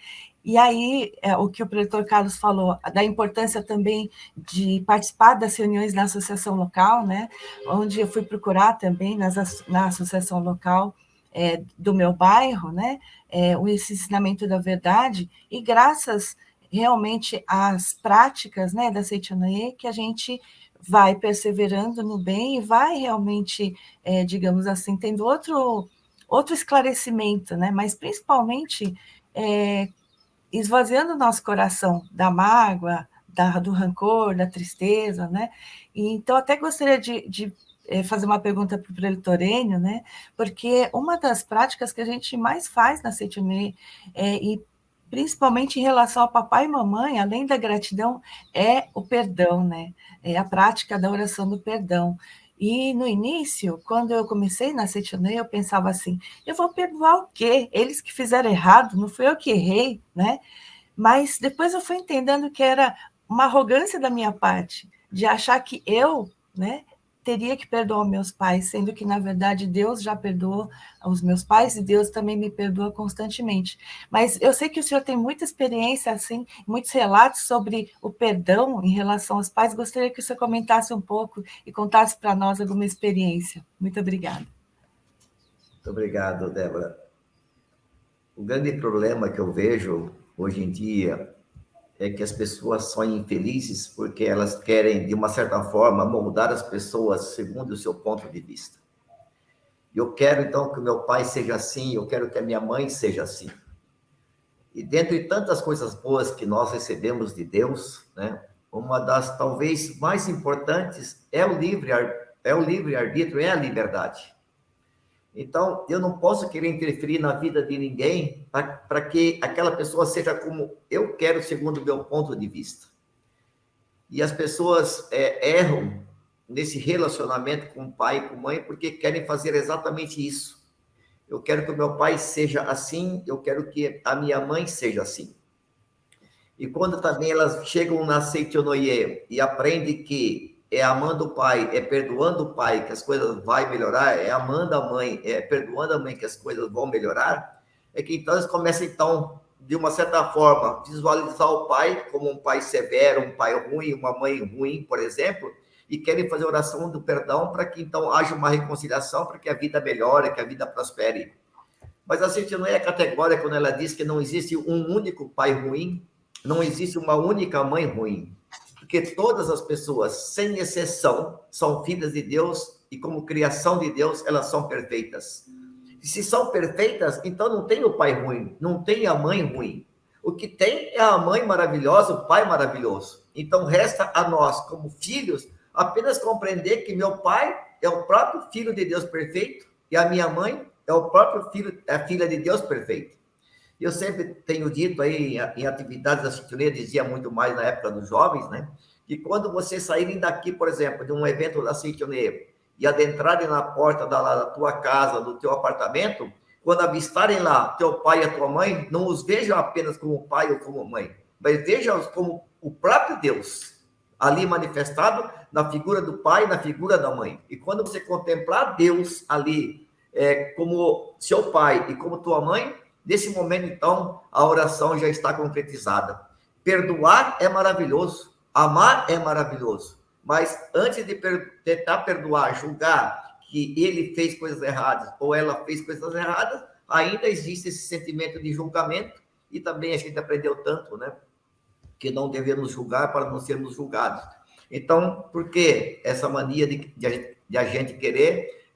[SPEAKER 2] E aí, o que o preletor Carlos falou, da importância também de participar das reuniões na associação local, né? Onde eu fui procurar também na associação local do meu bairro, né? Esse ensinamento da verdade, e graças realmente às práticas, né, da Seitianoye, que a gente vai perseverando no bem e vai realmente, digamos assim, tendo outro esclarecimento, né? Mas principalmente esvaziando o nosso coração da mágoa, do rancor, da tristeza, né? E, então, até gostaria de fazer uma pergunta para o preletor Enio, né? Porque uma das práticas que a gente mais faz na Seitianoye, e principalmente em relação ao papai e mamãe, além da gratidão, é o perdão, né? É a prática da oração do perdão. E no início, quando eu comecei na Seitianoye, eu pensava assim: eu vou perdoar o quê? Eles que fizeram errado, não fui eu que errei, né? Mas depois eu fui entendendo que era uma arrogância da minha parte, de achar que eu, né, teria que perdoar meus pais, sendo que, na verdade, Deus já perdoou os meus pais e Deus também me perdoa constantemente. Mas eu sei que o senhor tem muita experiência, assim, muitos relatos sobre o perdão em relação aos pais. Gostaria que o senhor comentasse um pouco e contasse para nós alguma experiência. Muito obrigada.
[SPEAKER 4] Muito obrigado, Débora. O grande problema que eu vejo hoje em dia é que as pessoas são infelizes porque elas querem, de uma certa forma, moldar as pessoas segundo o seu ponto de vista. Eu quero, então, que o meu pai seja assim, eu quero que a minha mãe seja assim. E dentre tantas coisas boas que nós recebemos de Deus, né, uma das talvez mais importantes é o livre-arbítrio, é a liberdade. Então, eu não posso querer interferir na vida de ninguém para que aquela pessoa seja como eu quero, segundo o meu ponto de vista. E as pessoas erram nesse relacionamento com o pai e com a mãe porque querem fazer exatamente isso. Eu quero que o meu pai seja assim, eu quero que a minha mãe seja assim. E quando também elas chegam na Seitianoye e aprendem que é amando o pai, é perdoando o pai que as coisas vão melhorar, é amando a mãe, é perdoando a mãe que as coisas vão melhorar, é que então eles começam, então, de uma certa forma, visualizar o pai como um pai severo, um pai ruim, uma mãe ruim, por exemplo, e querem fazer oração do perdão para que então haja uma reconciliação, para que a vida melhore, que a vida prospere. Mas a Seitianoye é categórica quando ela diz que não existe um único pai ruim, não existe uma única mãe ruim. Porque todas as pessoas, sem exceção, são filhas de Deus e como criação de Deus, elas são perfeitas. E se são perfeitas, então não tem o pai ruim, não tem a mãe ruim. O que tem é a mãe maravilhosa, o pai maravilhoso. Então resta a nós, como filhos, apenas compreender que meu pai é o próprio filho de Deus perfeito e a minha mãe é o próprio filho, é a filha de Deus perfeito. Eu sempre tenho dito aí em atividades da Seitianoye, dizia muito mais na época dos jovens, né? Que quando vocês saírem daqui, por exemplo, de um evento da Seitianoye e adentrarem na porta da tua casa, do teu apartamento, quando avistarem lá teu pai e a tua mãe, não os vejam apenas como pai ou como mãe, mas vejam-os como o próprio Deus, ali manifestado na figura do pai e na figura da mãe. E quando você contemplar Deus ali como seu pai e como tua mãe, nesse momento, então, a oração já está concretizada. Perdoar é maravilhoso, amar é maravilhoso, mas antes de tentar perdoar, julgar que ele fez coisas erradas ou ela fez coisas erradas, ainda existe esse sentimento de julgamento, e também a gente aprendeu tanto, né? Que não devemos julgar para não sermos julgados. Então, por que essa mania de a gente querer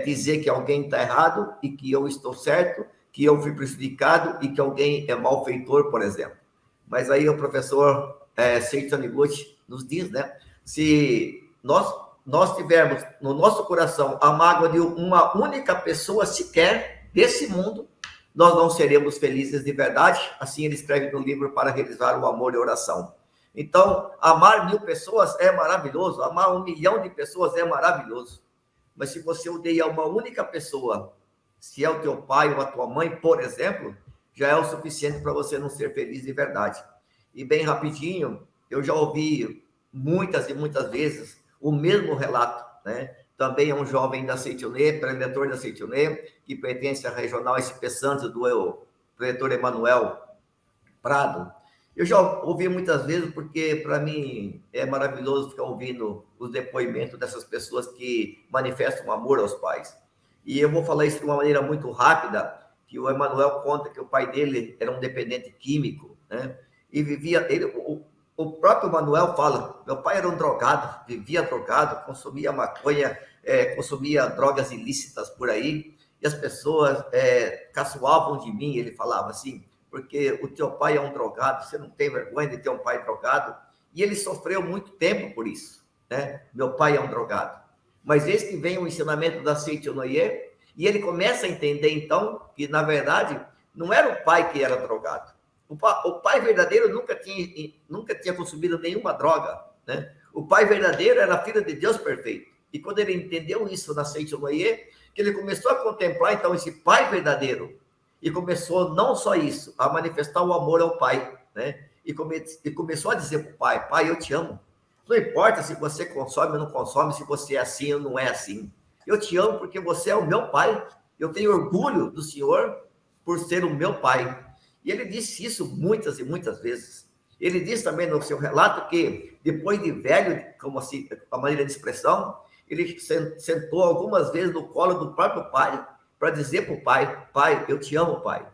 [SPEAKER 4] dizer que alguém está errado e que eu estou certo, que eu fui prejudicado e que alguém é malfeitor, por exemplo. Mas aí o professor Seiichi Taniguchi nos diz, né? Se nós tivermos no nosso coração a mágoa de uma única pessoa sequer desse mundo, nós não seremos felizes de verdade. Assim ele escreve no livro Para Realizar o Amor e a Oração. Então, amar 1000 pessoas é maravilhoso, amar 1 milhão de pessoas é maravilhoso. Mas se você odeia uma única pessoa, se é o teu pai ou a tua mãe, por exemplo, já é o suficiente para você não ser feliz de verdade. E bem rapidinho, eu já ouvi muitas e muitas vezes o mesmo relato, né? Também é um jovem da Seitonê, preletor da Seitonê, que pertence à regional SP Santos, do preletor Emanuel Prado. Eu já ouvi muitas vezes, porque para mim é maravilhoso ficar ouvindo os depoimentos dessas pessoas que manifestam amor aos pais. E eu vou falar isso de uma maneira muito rápida, que o Emanuel conta que o pai dele era um dependente químico, né? E vivia... O próprio Manuel fala, meu pai era um drogado, vivia drogado, consumia maconha, consumia drogas ilícitas por aí, e as pessoas caçoavam de mim, ele falava assim, porque o teu pai é um drogado, você não tem vergonha de ter um pai drogado, e ele sofreu muito tempo por isso, né? Meu pai é um drogado. Mas eis que vem o ensinamento da Seiichi Noye, e ele começa a entender, então, que, na verdade, não era o pai que era drogado. O pai verdadeiro nunca tinha consumido nenhuma droga, né? O pai verdadeiro era filho de Deus perfeito. E quando ele entendeu isso na Seiichi Noye, que ele começou a contemplar, então, esse pai verdadeiro, e começou, não só isso, a manifestar o amor ao pai, né? E começou a dizer para o pai, pai, eu te amo. Não importa se você consome ou não consome, se você é assim ou não é assim. Eu te amo porque você é o meu pai. Eu tenho orgulho do Senhor por ser o meu pai. E ele disse isso muitas e muitas vezes. Ele disse também no seu relato que, depois de velho, como assim, a maneira de expressão, ele sentou algumas vezes no colo do próprio pai para dizer para o pai, pai, eu te amo, pai.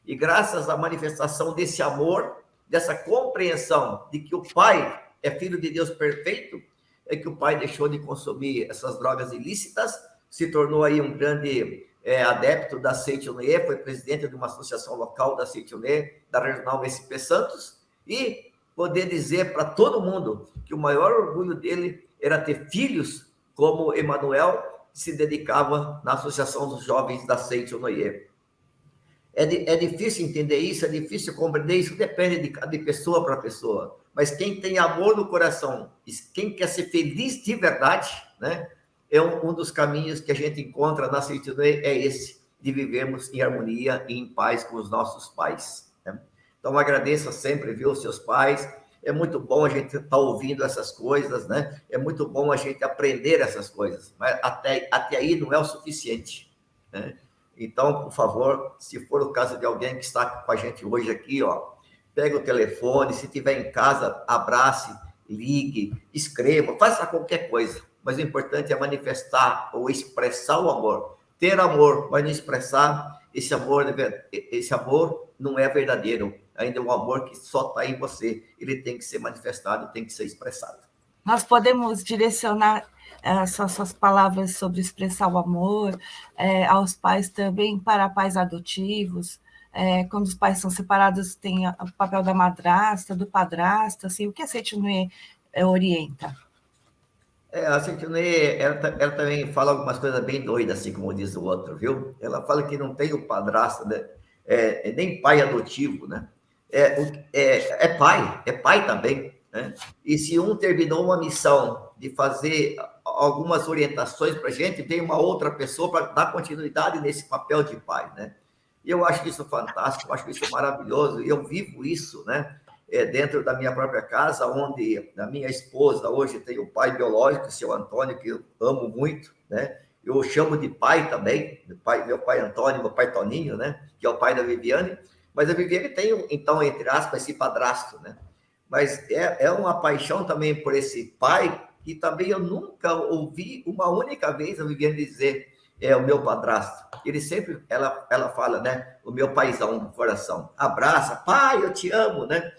[SPEAKER 4] E graças à manifestação desse amor, dessa compreensão de que o pai é filho de Deus perfeito, é que o pai deixou de consumir essas drogas ilícitas, se tornou aí um grande adepto da Seiichi Noye, foi presidente de uma associação local da Seiichi Noye, da regional SP Santos, e poder dizer para todo mundo que o maior orgulho dele era ter filhos como Emanuel, que se dedicava na Associação dos Jovens da Seiichi Noye. É difícil entender isso, é difícil compreender isso, depende de pessoa para pessoa. Mas quem tem amor no coração, quem quer ser feliz de verdade, né? Um dos caminhos que a gente encontra na Seiichi Noye é esse, de vivermos em harmonia e em paz com os nossos pais, né? Então, agradeço sempre, viu, os seus pais. É muito bom a gente estar ouvindo essas coisas, né? É muito bom a gente aprender essas coisas, mas até aí não é o suficiente, né? Então, por favor, se for o caso de alguém que está com a gente hoje aqui, ó, pega o telefone, se estiver em casa, abrace, ligue, escreva, faça qualquer coisa. Mas o importante é manifestar ou expressar o amor. Ter amor, mas não expressar esse amor não é verdadeiro. Ainda é um amor que só está em você. Ele tem que ser manifestado, tem que ser expressado.
[SPEAKER 2] Nós podemos direcionar suas palavras sobre expressar o amor aos pais também, para pais adotivos. Quando os pais são separados, tem o papel da madrasta, do padrasto, assim, o que a Seiichi Noye orienta?
[SPEAKER 4] A Seiichi Noye, ela também fala algumas coisas bem doidas, assim como diz o outro, viu? Ela fala que não tem o padrasto, né? Nem pai adotivo, né? É pai também, né? E se um terminou uma missão de fazer algumas orientações para a gente, vem uma outra pessoa para dar continuidade nesse papel de pai, né? E eu acho isso fantástico, eu acho isso maravilhoso, e eu vivo isso, né? Dentro da minha própria casa, onde a minha esposa hoje tem o pai biológico, o seu Antônio, que eu amo muito, né? Eu chamo de pai também, meu pai Antônio, meu pai Toninho, né? Que é o pai da Viviane, mas a Viviane tem, então, entre aspas, esse padrasto, né? Mas é uma paixão também por esse pai, que também eu nunca ouvi uma única vez a Viviane dizer o meu padrasto. Ele sempre, ela fala, né? O meu paizão do coração. Abraça, pai, eu te amo, né?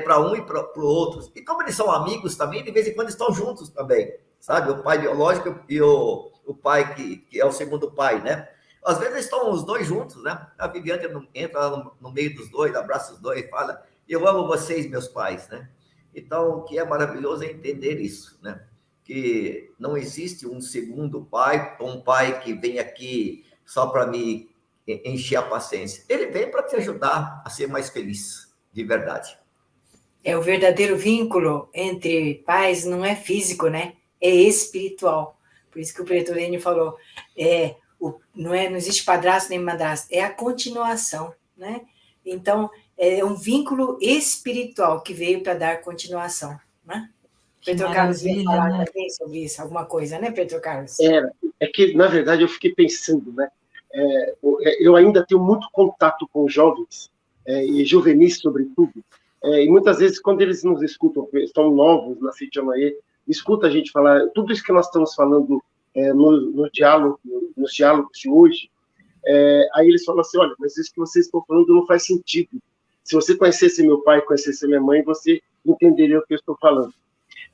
[SPEAKER 4] Para um e para o outro. E como eles são amigos também, de vez em quando estão juntos também, sabe? O pai biológico e o o pai que é o segundo pai, né? Às vezes estão os dois juntos, né? A Viviane entra no meio dos dois, abraça os dois e fala: eu amo vocês, meus pais, né? Então, o que é maravilhoso é entender isso, né? Que não existe um segundo pai, um pai que vem aqui só para me encher a paciência. Ele vem para te ajudar a ser mais feliz, de verdade.
[SPEAKER 3] O verdadeiro vínculo entre pais não é físico, né? É espiritual. Por isso que o preto Lênio falou, não existe padrasto nem madrasto, é a continuação, né? Então, é um vínculo espiritual que veio para dar continuação, né? Pedro Carlos ia falar, né, também sobre isso, alguma coisa, né, Pedro Carlos?
[SPEAKER 5] É que, na verdade, eu fiquei pensando, né? Eu ainda tenho muito contato com jovens, e juvenis, sobretudo, e muitas vezes, quando eles nos escutam, estão novos na CITIAMAE, escuta a gente falar, tudo isso que nós estamos falando nos diálogos de hoje, aí eles falam assim: olha, mas isso que vocês estão falando não faz sentido. Se você conhecesse meu pai, conhecesse minha mãe, você entenderia o que eu estou falando.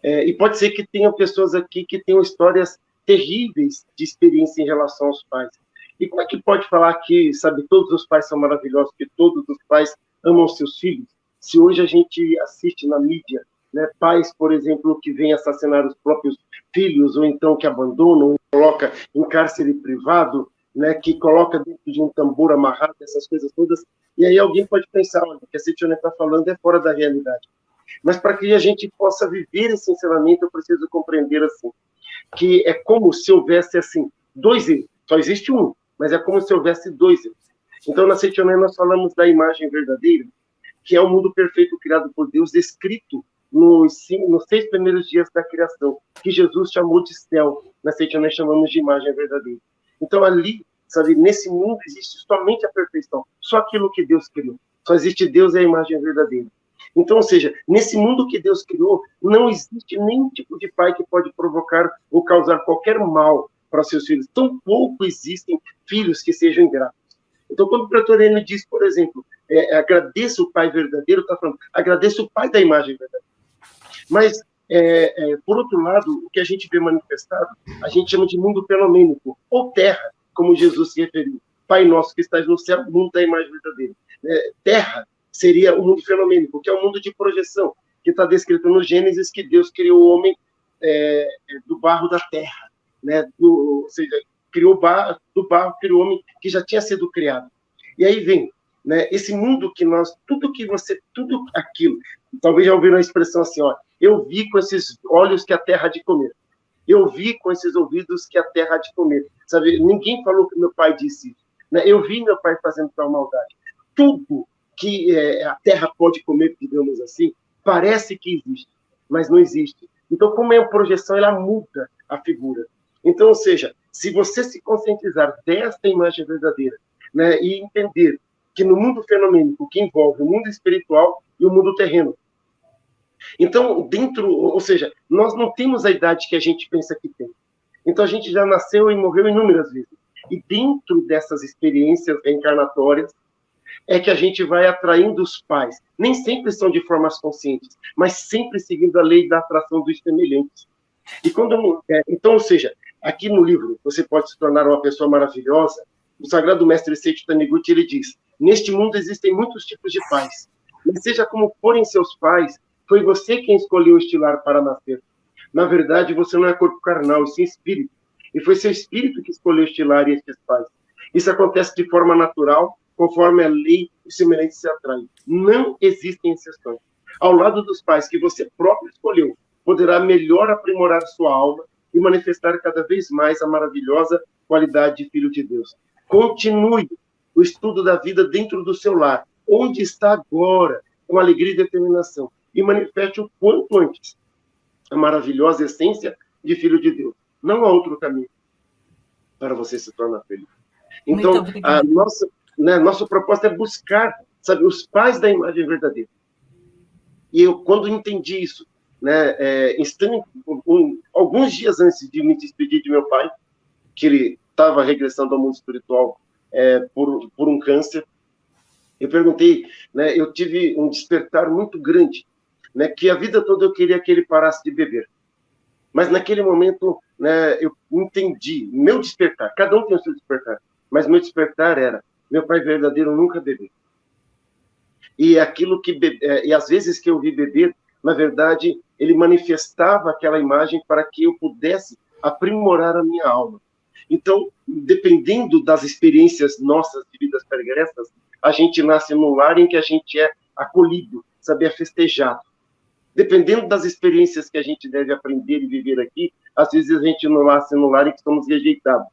[SPEAKER 5] E pode ser que tenham pessoas aqui que tenham histórias terríveis de experiência em relação aos pais. E como é que pode falar que, sabe, todos os pais são maravilhosos, que todos os pais amam seus filhos, se hoje a gente assiste na mídia, né, pais, por exemplo, que vêm assassinar os próprios filhos, ou então que abandonam, coloca em cárcere privado, né, que coloca dentro de um tambor amarrado, essas coisas todas, e aí alguém pode pensar: olha, o que a Cetione está falando é fora da realidade. Mas para que a gente possa viver esse ensinamento, eu preciso compreender assim, que é como se houvesse assim, dois erros. Só existe um, mas é como se houvesse dois erros. Então, na Cetione, nós falamos da imagem verdadeira, que é o mundo perfeito criado por Deus, descrito nos 6 primeiros dias da criação, que Jesus chamou de céu. Na Cetione chamamos de imagem verdadeira. Então, ali, sabe, nesse mundo existe somente a perfeição, só aquilo que Deus criou. Só existe Deus e a imagem verdadeira. Então, ou seja, nesse mundo que Deus criou, não existe nenhum tipo de pai que pode provocar ou causar qualquer mal para seus filhos. Tampouco existem filhos que sejam ingratos. Então, quando o pretor Lênio diz, por exemplo, agradeça o pai verdadeiro, está falando, agradeça o pai da imagem verdadeira. Mas, por outro lado, o que a gente vê manifestado, a gente chama de mundo fenomênico, ou terra, como Jesus se referiu. Pai nosso que estás no céu, mundo da imagem verdadeira. Terra seria o mundo fenomênico, que é o mundo de projeção, que está descrito no Gênesis, que Deus criou o homem do barro da terra, né? Ou seja, criou do barro, criou o homem que já tinha sido criado. E aí vem, né, esse mundo que nós, tudo aquilo, talvez já ouviram a expressão assim, ó, eu vi com esses olhos que a terra há de comer. Eu vi com esses ouvidos que a terra há de comer. Sabe, ninguém falou que meu pai disse isso, né? Eu vi meu pai fazendo tal maldade. Tudo que a terra pode comer, digamos assim, parece que existe, mas não existe. Então, como é uma projeção, ela muda a figura. Então, ou seja, se você se conscientizar desta imagem verdadeira, né, e entender que no mundo fenomênico, que envolve o mundo espiritual e o mundo terreno, então, ou seja, nós não temos a idade que a gente pensa que tem. Então, a gente já nasceu e morreu inúmeras vezes. E dentro dessas experiências reencarnatórias, é que a gente vai atraindo os pais. Nem sempre são de formas conscientes, mas sempre seguindo a lei da atração dos semelhantes. E então, ou seja, aqui no livro, você pode se tornar uma pessoa maravilhosa. O Sagrado Mestre Seiichi Taniguchi, ele diz: neste mundo existem muitos tipos de pais, mas seja como forem seus pais, foi você quem escolheu estilar para nascer. Na verdade, você não é corpo carnal, e sim espírito. E foi seu espírito que escolheu estilar estes pais. Isso acontece de forma natural, conforme a lei, os semelhantes se atraem. Não existem exceções. Ao lado dos pais que você próprio escolheu, poderá melhor aprimorar sua alma e manifestar cada vez mais a maravilhosa qualidade de filho de Deus. Continue o estudo da vida dentro do seu lar, onde está agora, com alegria e determinação, e manifeste o quanto antes a maravilhosa essência de filho de Deus. Não há outro caminho para você se tornar feliz. Então, a nossa proposta é buscar, sabe, os pais da imagem verdadeira. E eu, quando entendi isso, né, alguns dias antes de me despedir de meu pai, que ele estava regressando ao mundo espiritual por um câncer, eu perguntei, né, eu tive um despertar muito grande, né, que a vida toda eu queria que ele parasse de beber. Mas naquele momento, né, eu entendi, meu despertar, cada um tem o seu despertar, mas meu despertar era, meu pai verdadeiro nunca bebeu. E aquilo que e às vezes que eu vi beber, na verdade, ele manifestava aquela imagem para que eu pudesse aprimorar a minha alma. Então, dependendo das experiências nossas de vidas pregressas, a gente nasce num lar em que a gente é acolhido, sabe, é festejado. Dependendo das experiências que a gente deve aprender e viver aqui, às vezes a gente não nasce num lar em que somos rejeitados.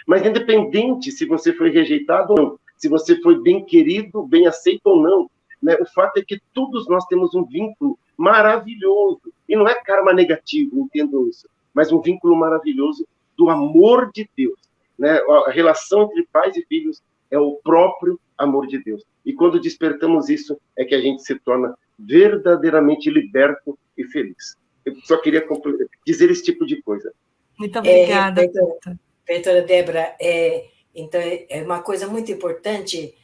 [SPEAKER 5] Mas independente se você foi rejeitado ou não, se você foi bem querido, bem aceito ou não, né, o fato é que todos nós temos um vínculo maravilhoso. E não é karma negativo, entendam isso, mas um vínculo maravilhoso do amor de Deus. Né? A relação entre pais e filhos é o próprio amor de Deus. E quando despertamos isso, é que a gente se torna verdadeiramente liberto e feliz. Eu só queria dizer esse tipo de coisa.
[SPEAKER 2] Muito obrigada.
[SPEAKER 3] Reitora Débora, então é uma coisa muito importante,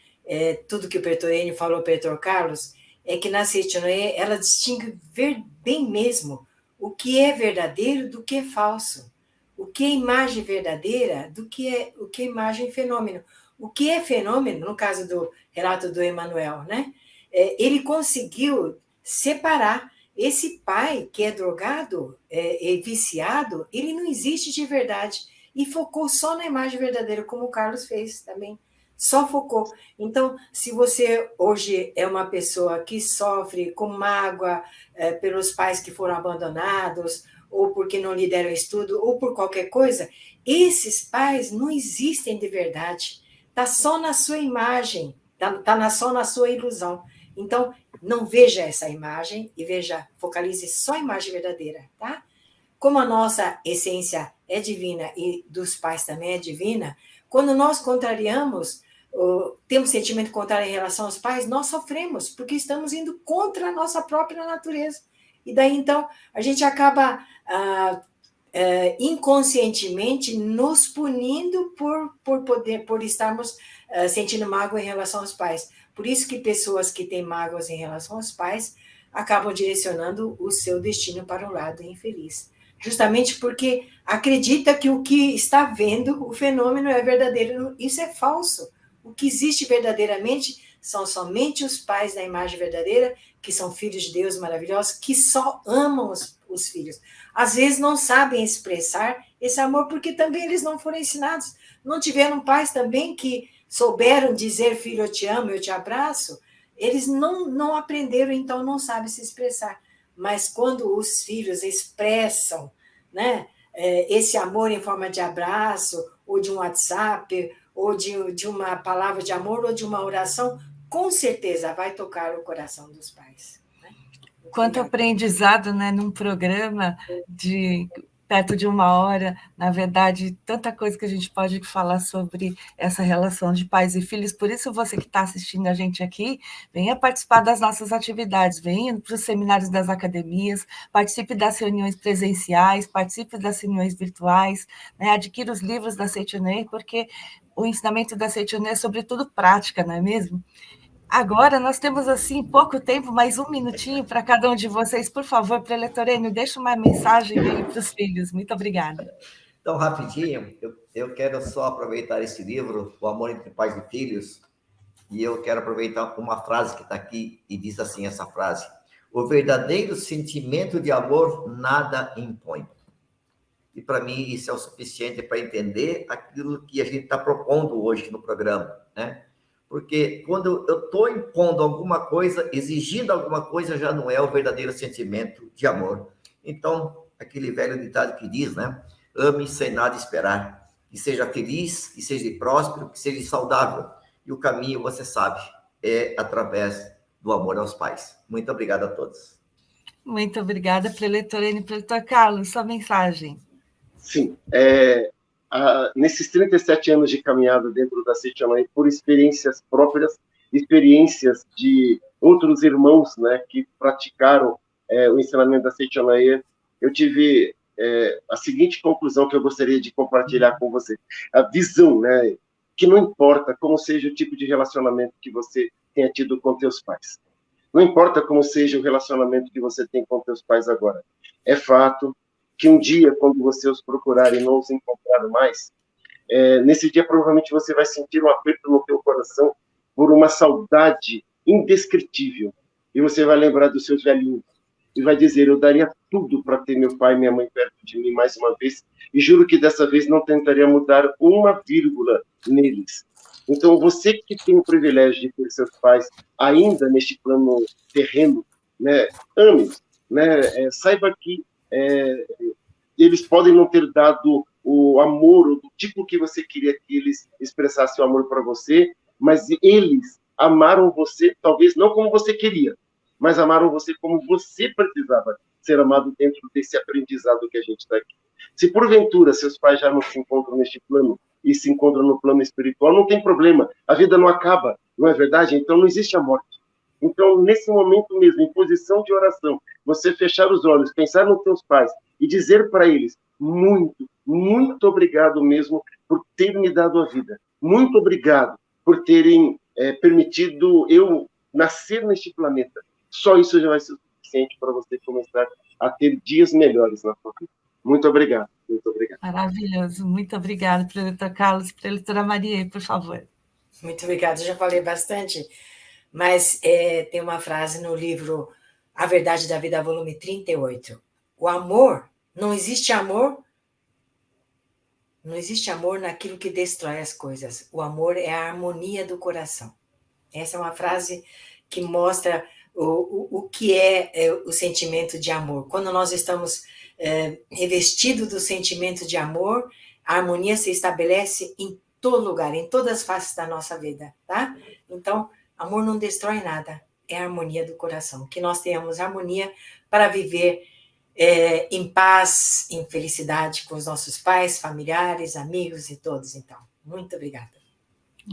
[SPEAKER 3] tudo que o Reitor Enio falou, o Reitor Carlos, é que na Seitianoye ela distingue bem mesmo o que é verdadeiro do que é falso, o que é imagem verdadeira do que é imagem fenômeno. O que é fenômeno, no caso do relato do Emmanuel, né? Ele conseguiu separar esse pai que é drogado, viciado, ele não existe de verdade, e focou só na imagem verdadeira, como o Carlos fez também, só focou. Então, se você hoje é uma pessoa que sofre com mágoa pelos pais que foram abandonados, ou porque não lhe deram estudo, ou por qualquer coisa, esses pais não existem de verdade, está só na sua imagem, está só na sua ilusão. Então, não veja essa imagem e focalize só a imagem verdadeira, tá? Como a nossa essência é divina e dos pais também é divina, quando nós contrariamos, temos sentimento contrário em relação aos pais, nós sofremos, porque estamos indo contra a nossa própria natureza. E daí, então, a gente acaba inconscientemente nos punindo por estarmos sentindo mágoa em relação aos pais. Por isso que pessoas que têm mágoas em relação aos pais acabam direcionando o seu destino para um lado infeliz. Justamente porque acredita que o que está vendo, o fenômeno é verdadeiro. Isso é falso. O que existe verdadeiramente são somente os pais da imagem verdadeira, que são filhos de Deus maravilhosos, que só amam os filhos. Às vezes não sabem expressar esse amor, porque também eles não foram ensinados. Não tiveram pais também que souberam dizer, filho, eu te amo, eu te abraço. Eles não aprenderam, então não sabem se expressar. Mas quando os filhos expressam, né, esse amor em forma de abraço, ou de um WhatsApp, ou de uma palavra de amor, ou de uma oração, com certeza vai tocar o coração dos pais. Né?
[SPEAKER 2] Quanto aprendizado, né, num programa de perto de 1 hora, na verdade, tanta coisa que a gente pode falar sobre essa relação de pais e filhos. Por isso, você que está assistindo a gente aqui, venha participar das nossas atividades, venha para os seminários das academias, participe das reuniões presenciais, participe das reuniões virtuais, né, adquira os livros da Seitianoye, porque o ensinamento da Seitianoye é, sobretudo, prática, não é mesmo? Agora, nós temos, assim, pouco tempo, mais 1 minutinho para cada um de vocês. Por favor, preletor Enio, deixa uma mensagem aí para os filhos. Muito obrigada.
[SPEAKER 4] Então, rapidinho, eu quero só aproveitar esse livro, O Amor entre Pais e Filhos, e eu quero aproveitar uma frase que está aqui, e diz assim essa frase: o verdadeiro sentimento de amor nada impõe. E, para mim, isso é o suficiente para entender aquilo que a gente está propondo hoje no programa, né? Porque quando eu estou impondo alguma coisa, exigindo alguma coisa, já não é o verdadeiro sentimento de amor. Então, aquele velho ditado que diz, né? Ame sem nada esperar. Que seja feliz, que seja próspero, que seja saudável. E o caminho, você sabe, é através do amor aos pais. Muito obrigado a todos.
[SPEAKER 2] Muito obrigada, preletor Enio. Preletor Carlos, sua mensagem.
[SPEAKER 5] Sim, nesses 37 anos de caminhada dentro da Seitianoye, por experiências próprias, experiências de outros irmãos, né, que praticaram o ensinamento da Seitianoye, eu tive a seguinte conclusão que eu gostaria de compartilhar com você. A visão, né, que não importa como seja o tipo de relacionamento que você tenha tido com teus pais. Não importa como seja o relacionamento que você tem com teus pais agora. É fato que um dia, quando você os procurar e não os encontrar mais, nesse dia provavelmente você vai sentir um aperto no teu coração por uma saudade indescritível. E você vai lembrar dos seus velhinhos e vai dizer: eu daria tudo para ter meu pai e minha mãe perto de mim mais uma vez, e juro que dessa vez não tentaria mudar uma vírgula neles. Então, você que tem o privilégio de ter seus pais ainda neste plano terreno, né, ame-os, né, saiba que eles podem não ter dado o amor, ou do tipo que você queria que eles expressassem o amor para você, mas eles amaram você, talvez não como você queria, mas amaram você como você precisava ser amado dentro desse aprendizado que a gente está aqui. Se porventura seus pais já não se encontram neste plano e se encontram no plano espiritual, não tem problema, a vida não acaba, não é verdade? Então não existe a morte. Então, nesse momento mesmo, em posição de oração, você fechar os olhos, pensar nos teus pais e dizer para eles: muito, muito obrigado mesmo por ter me dado a vida. Muito obrigado por terem permitido eu nascer neste planeta. Só isso já vai ser suficiente para você começar a ter dias melhores na sua vida. Muito obrigado, muito obrigado.
[SPEAKER 2] Maravilhoso, muito obrigada, preletor Carlos. Preletora Maria, por favor.
[SPEAKER 3] Muito obrigada, já falei bastante, mas tem uma frase no livro A Verdade da Vida, volume 38. O amor, não existe amor naquilo que destrói as coisas. O amor é a harmonia do coração. Essa é uma frase que mostra o que é o sentimento de amor. Quando nós estamos revestidos do sentimento de amor, a harmonia se estabelece em todo lugar, em todas as faces da nossa vida, tá? Então, amor não destrói nada, é a harmonia do coração. Que nós tenhamos harmonia para viver em paz, em felicidade com os nossos pais, familiares, amigos e todos. Então, muito obrigada.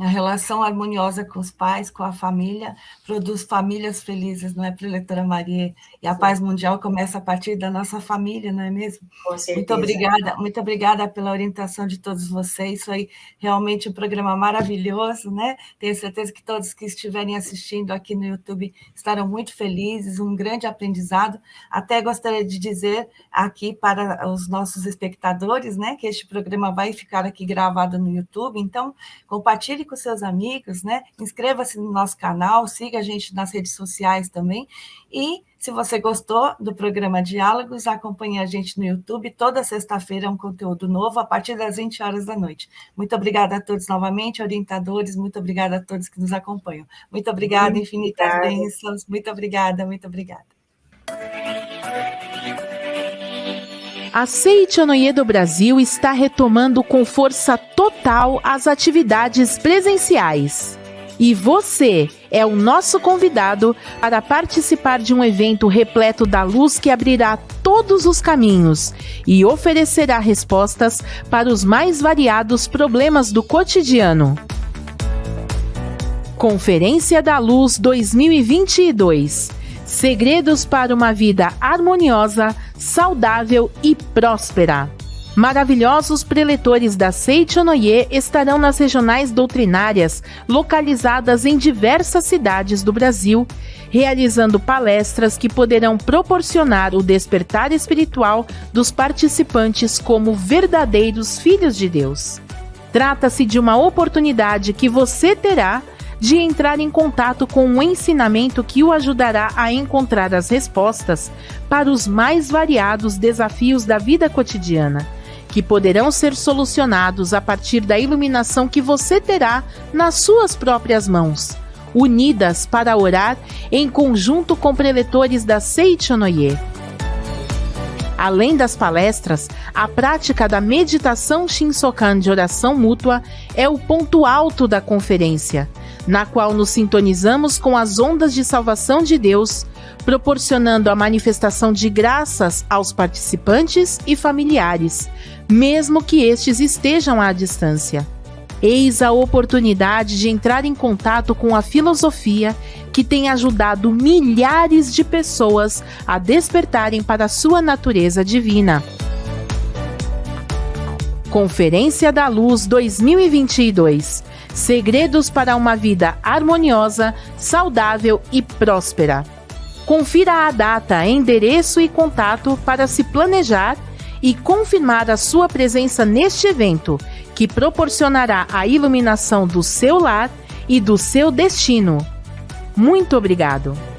[SPEAKER 2] A relação harmoniosa com os pais, com a família, produz famílias felizes, não é, preletora Maria? E a paz mundial começa a partir da nossa família, não é mesmo?
[SPEAKER 3] Com certeza.
[SPEAKER 2] Muito obrigada pela orientação de todos vocês. Foi realmente um programa maravilhoso, né? Tenho certeza que todos que estiverem assistindo aqui no YouTube estarão muito felizes, um grande aprendizado. Até gostaria de dizer aqui para os nossos espectadores, né, que este programa vai ficar aqui gravado no YouTube, então compartilhe com seus amigos, né? Inscreva-se no nosso canal, siga a gente nas redes sociais também. E se você gostou do programa Diálogos, acompanhe a gente no YouTube. Toda sexta-feira é um conteúdo novo, a partir das 20 horas da noite. Muito obrigada a todos novamente, orientadores, muito obrigada a todos que nos acompanham. Muito obrigada, infinitas bênçãos. Muito obrigada, muito obrigada.
[SPEAKER 6] A Seichonoye do Brasil está retomando com força total as atividades presenciais. E você é o nosso convidado para participar de um evento repleto da luz que abrirá todos os caminhos e oferecerá respostas para os mais variados problemas do cotidiano. Conferência da Luz 2022. Segredos para uma vida harmoniosa, saudável e próspera. Maravilhosos preletores da Seichonoye estarão nas regionais doutrinárias localizadas em diversas cidades do Brasil, realizando palestras que poderão proporcionar o despertar espiritual dos participantes como verdadeiros filhos de Deus. Trata-se de uma oportunidade que você terá de entrar em contato com um ensinamento que o ajudará a encontrar as respostas para os mais variados desafios da vida cotidiana, que poderão ser solucionados a partir da iluminação que você terá nas suas próprias mãos, unidas para orar em conjunto com preletores da Seichonoye. Além das palestras, a prática da meditação Shinsokan de oração mútua é o ponto alto da conferência, na qual nos sintonizamos com as ondas de salvação de Deus, proporcionando a manifestação de graças aos participantes e familiares, mesmo que estes estejam à distância. Eis a oportunidade de entrar em contato com a filosofia que tem ajudado milhares de pessoas a despertarem para a sua natureza divina. Conferência da Luz 2022. Segredos para uma vida harmoniosa, saudável e próspera. Confira a data, endereço e contato para se planejar e confirmar a sua presença neste evento, que proporcionará a iluminação do seu lar e do seu destino. Muito obrigado!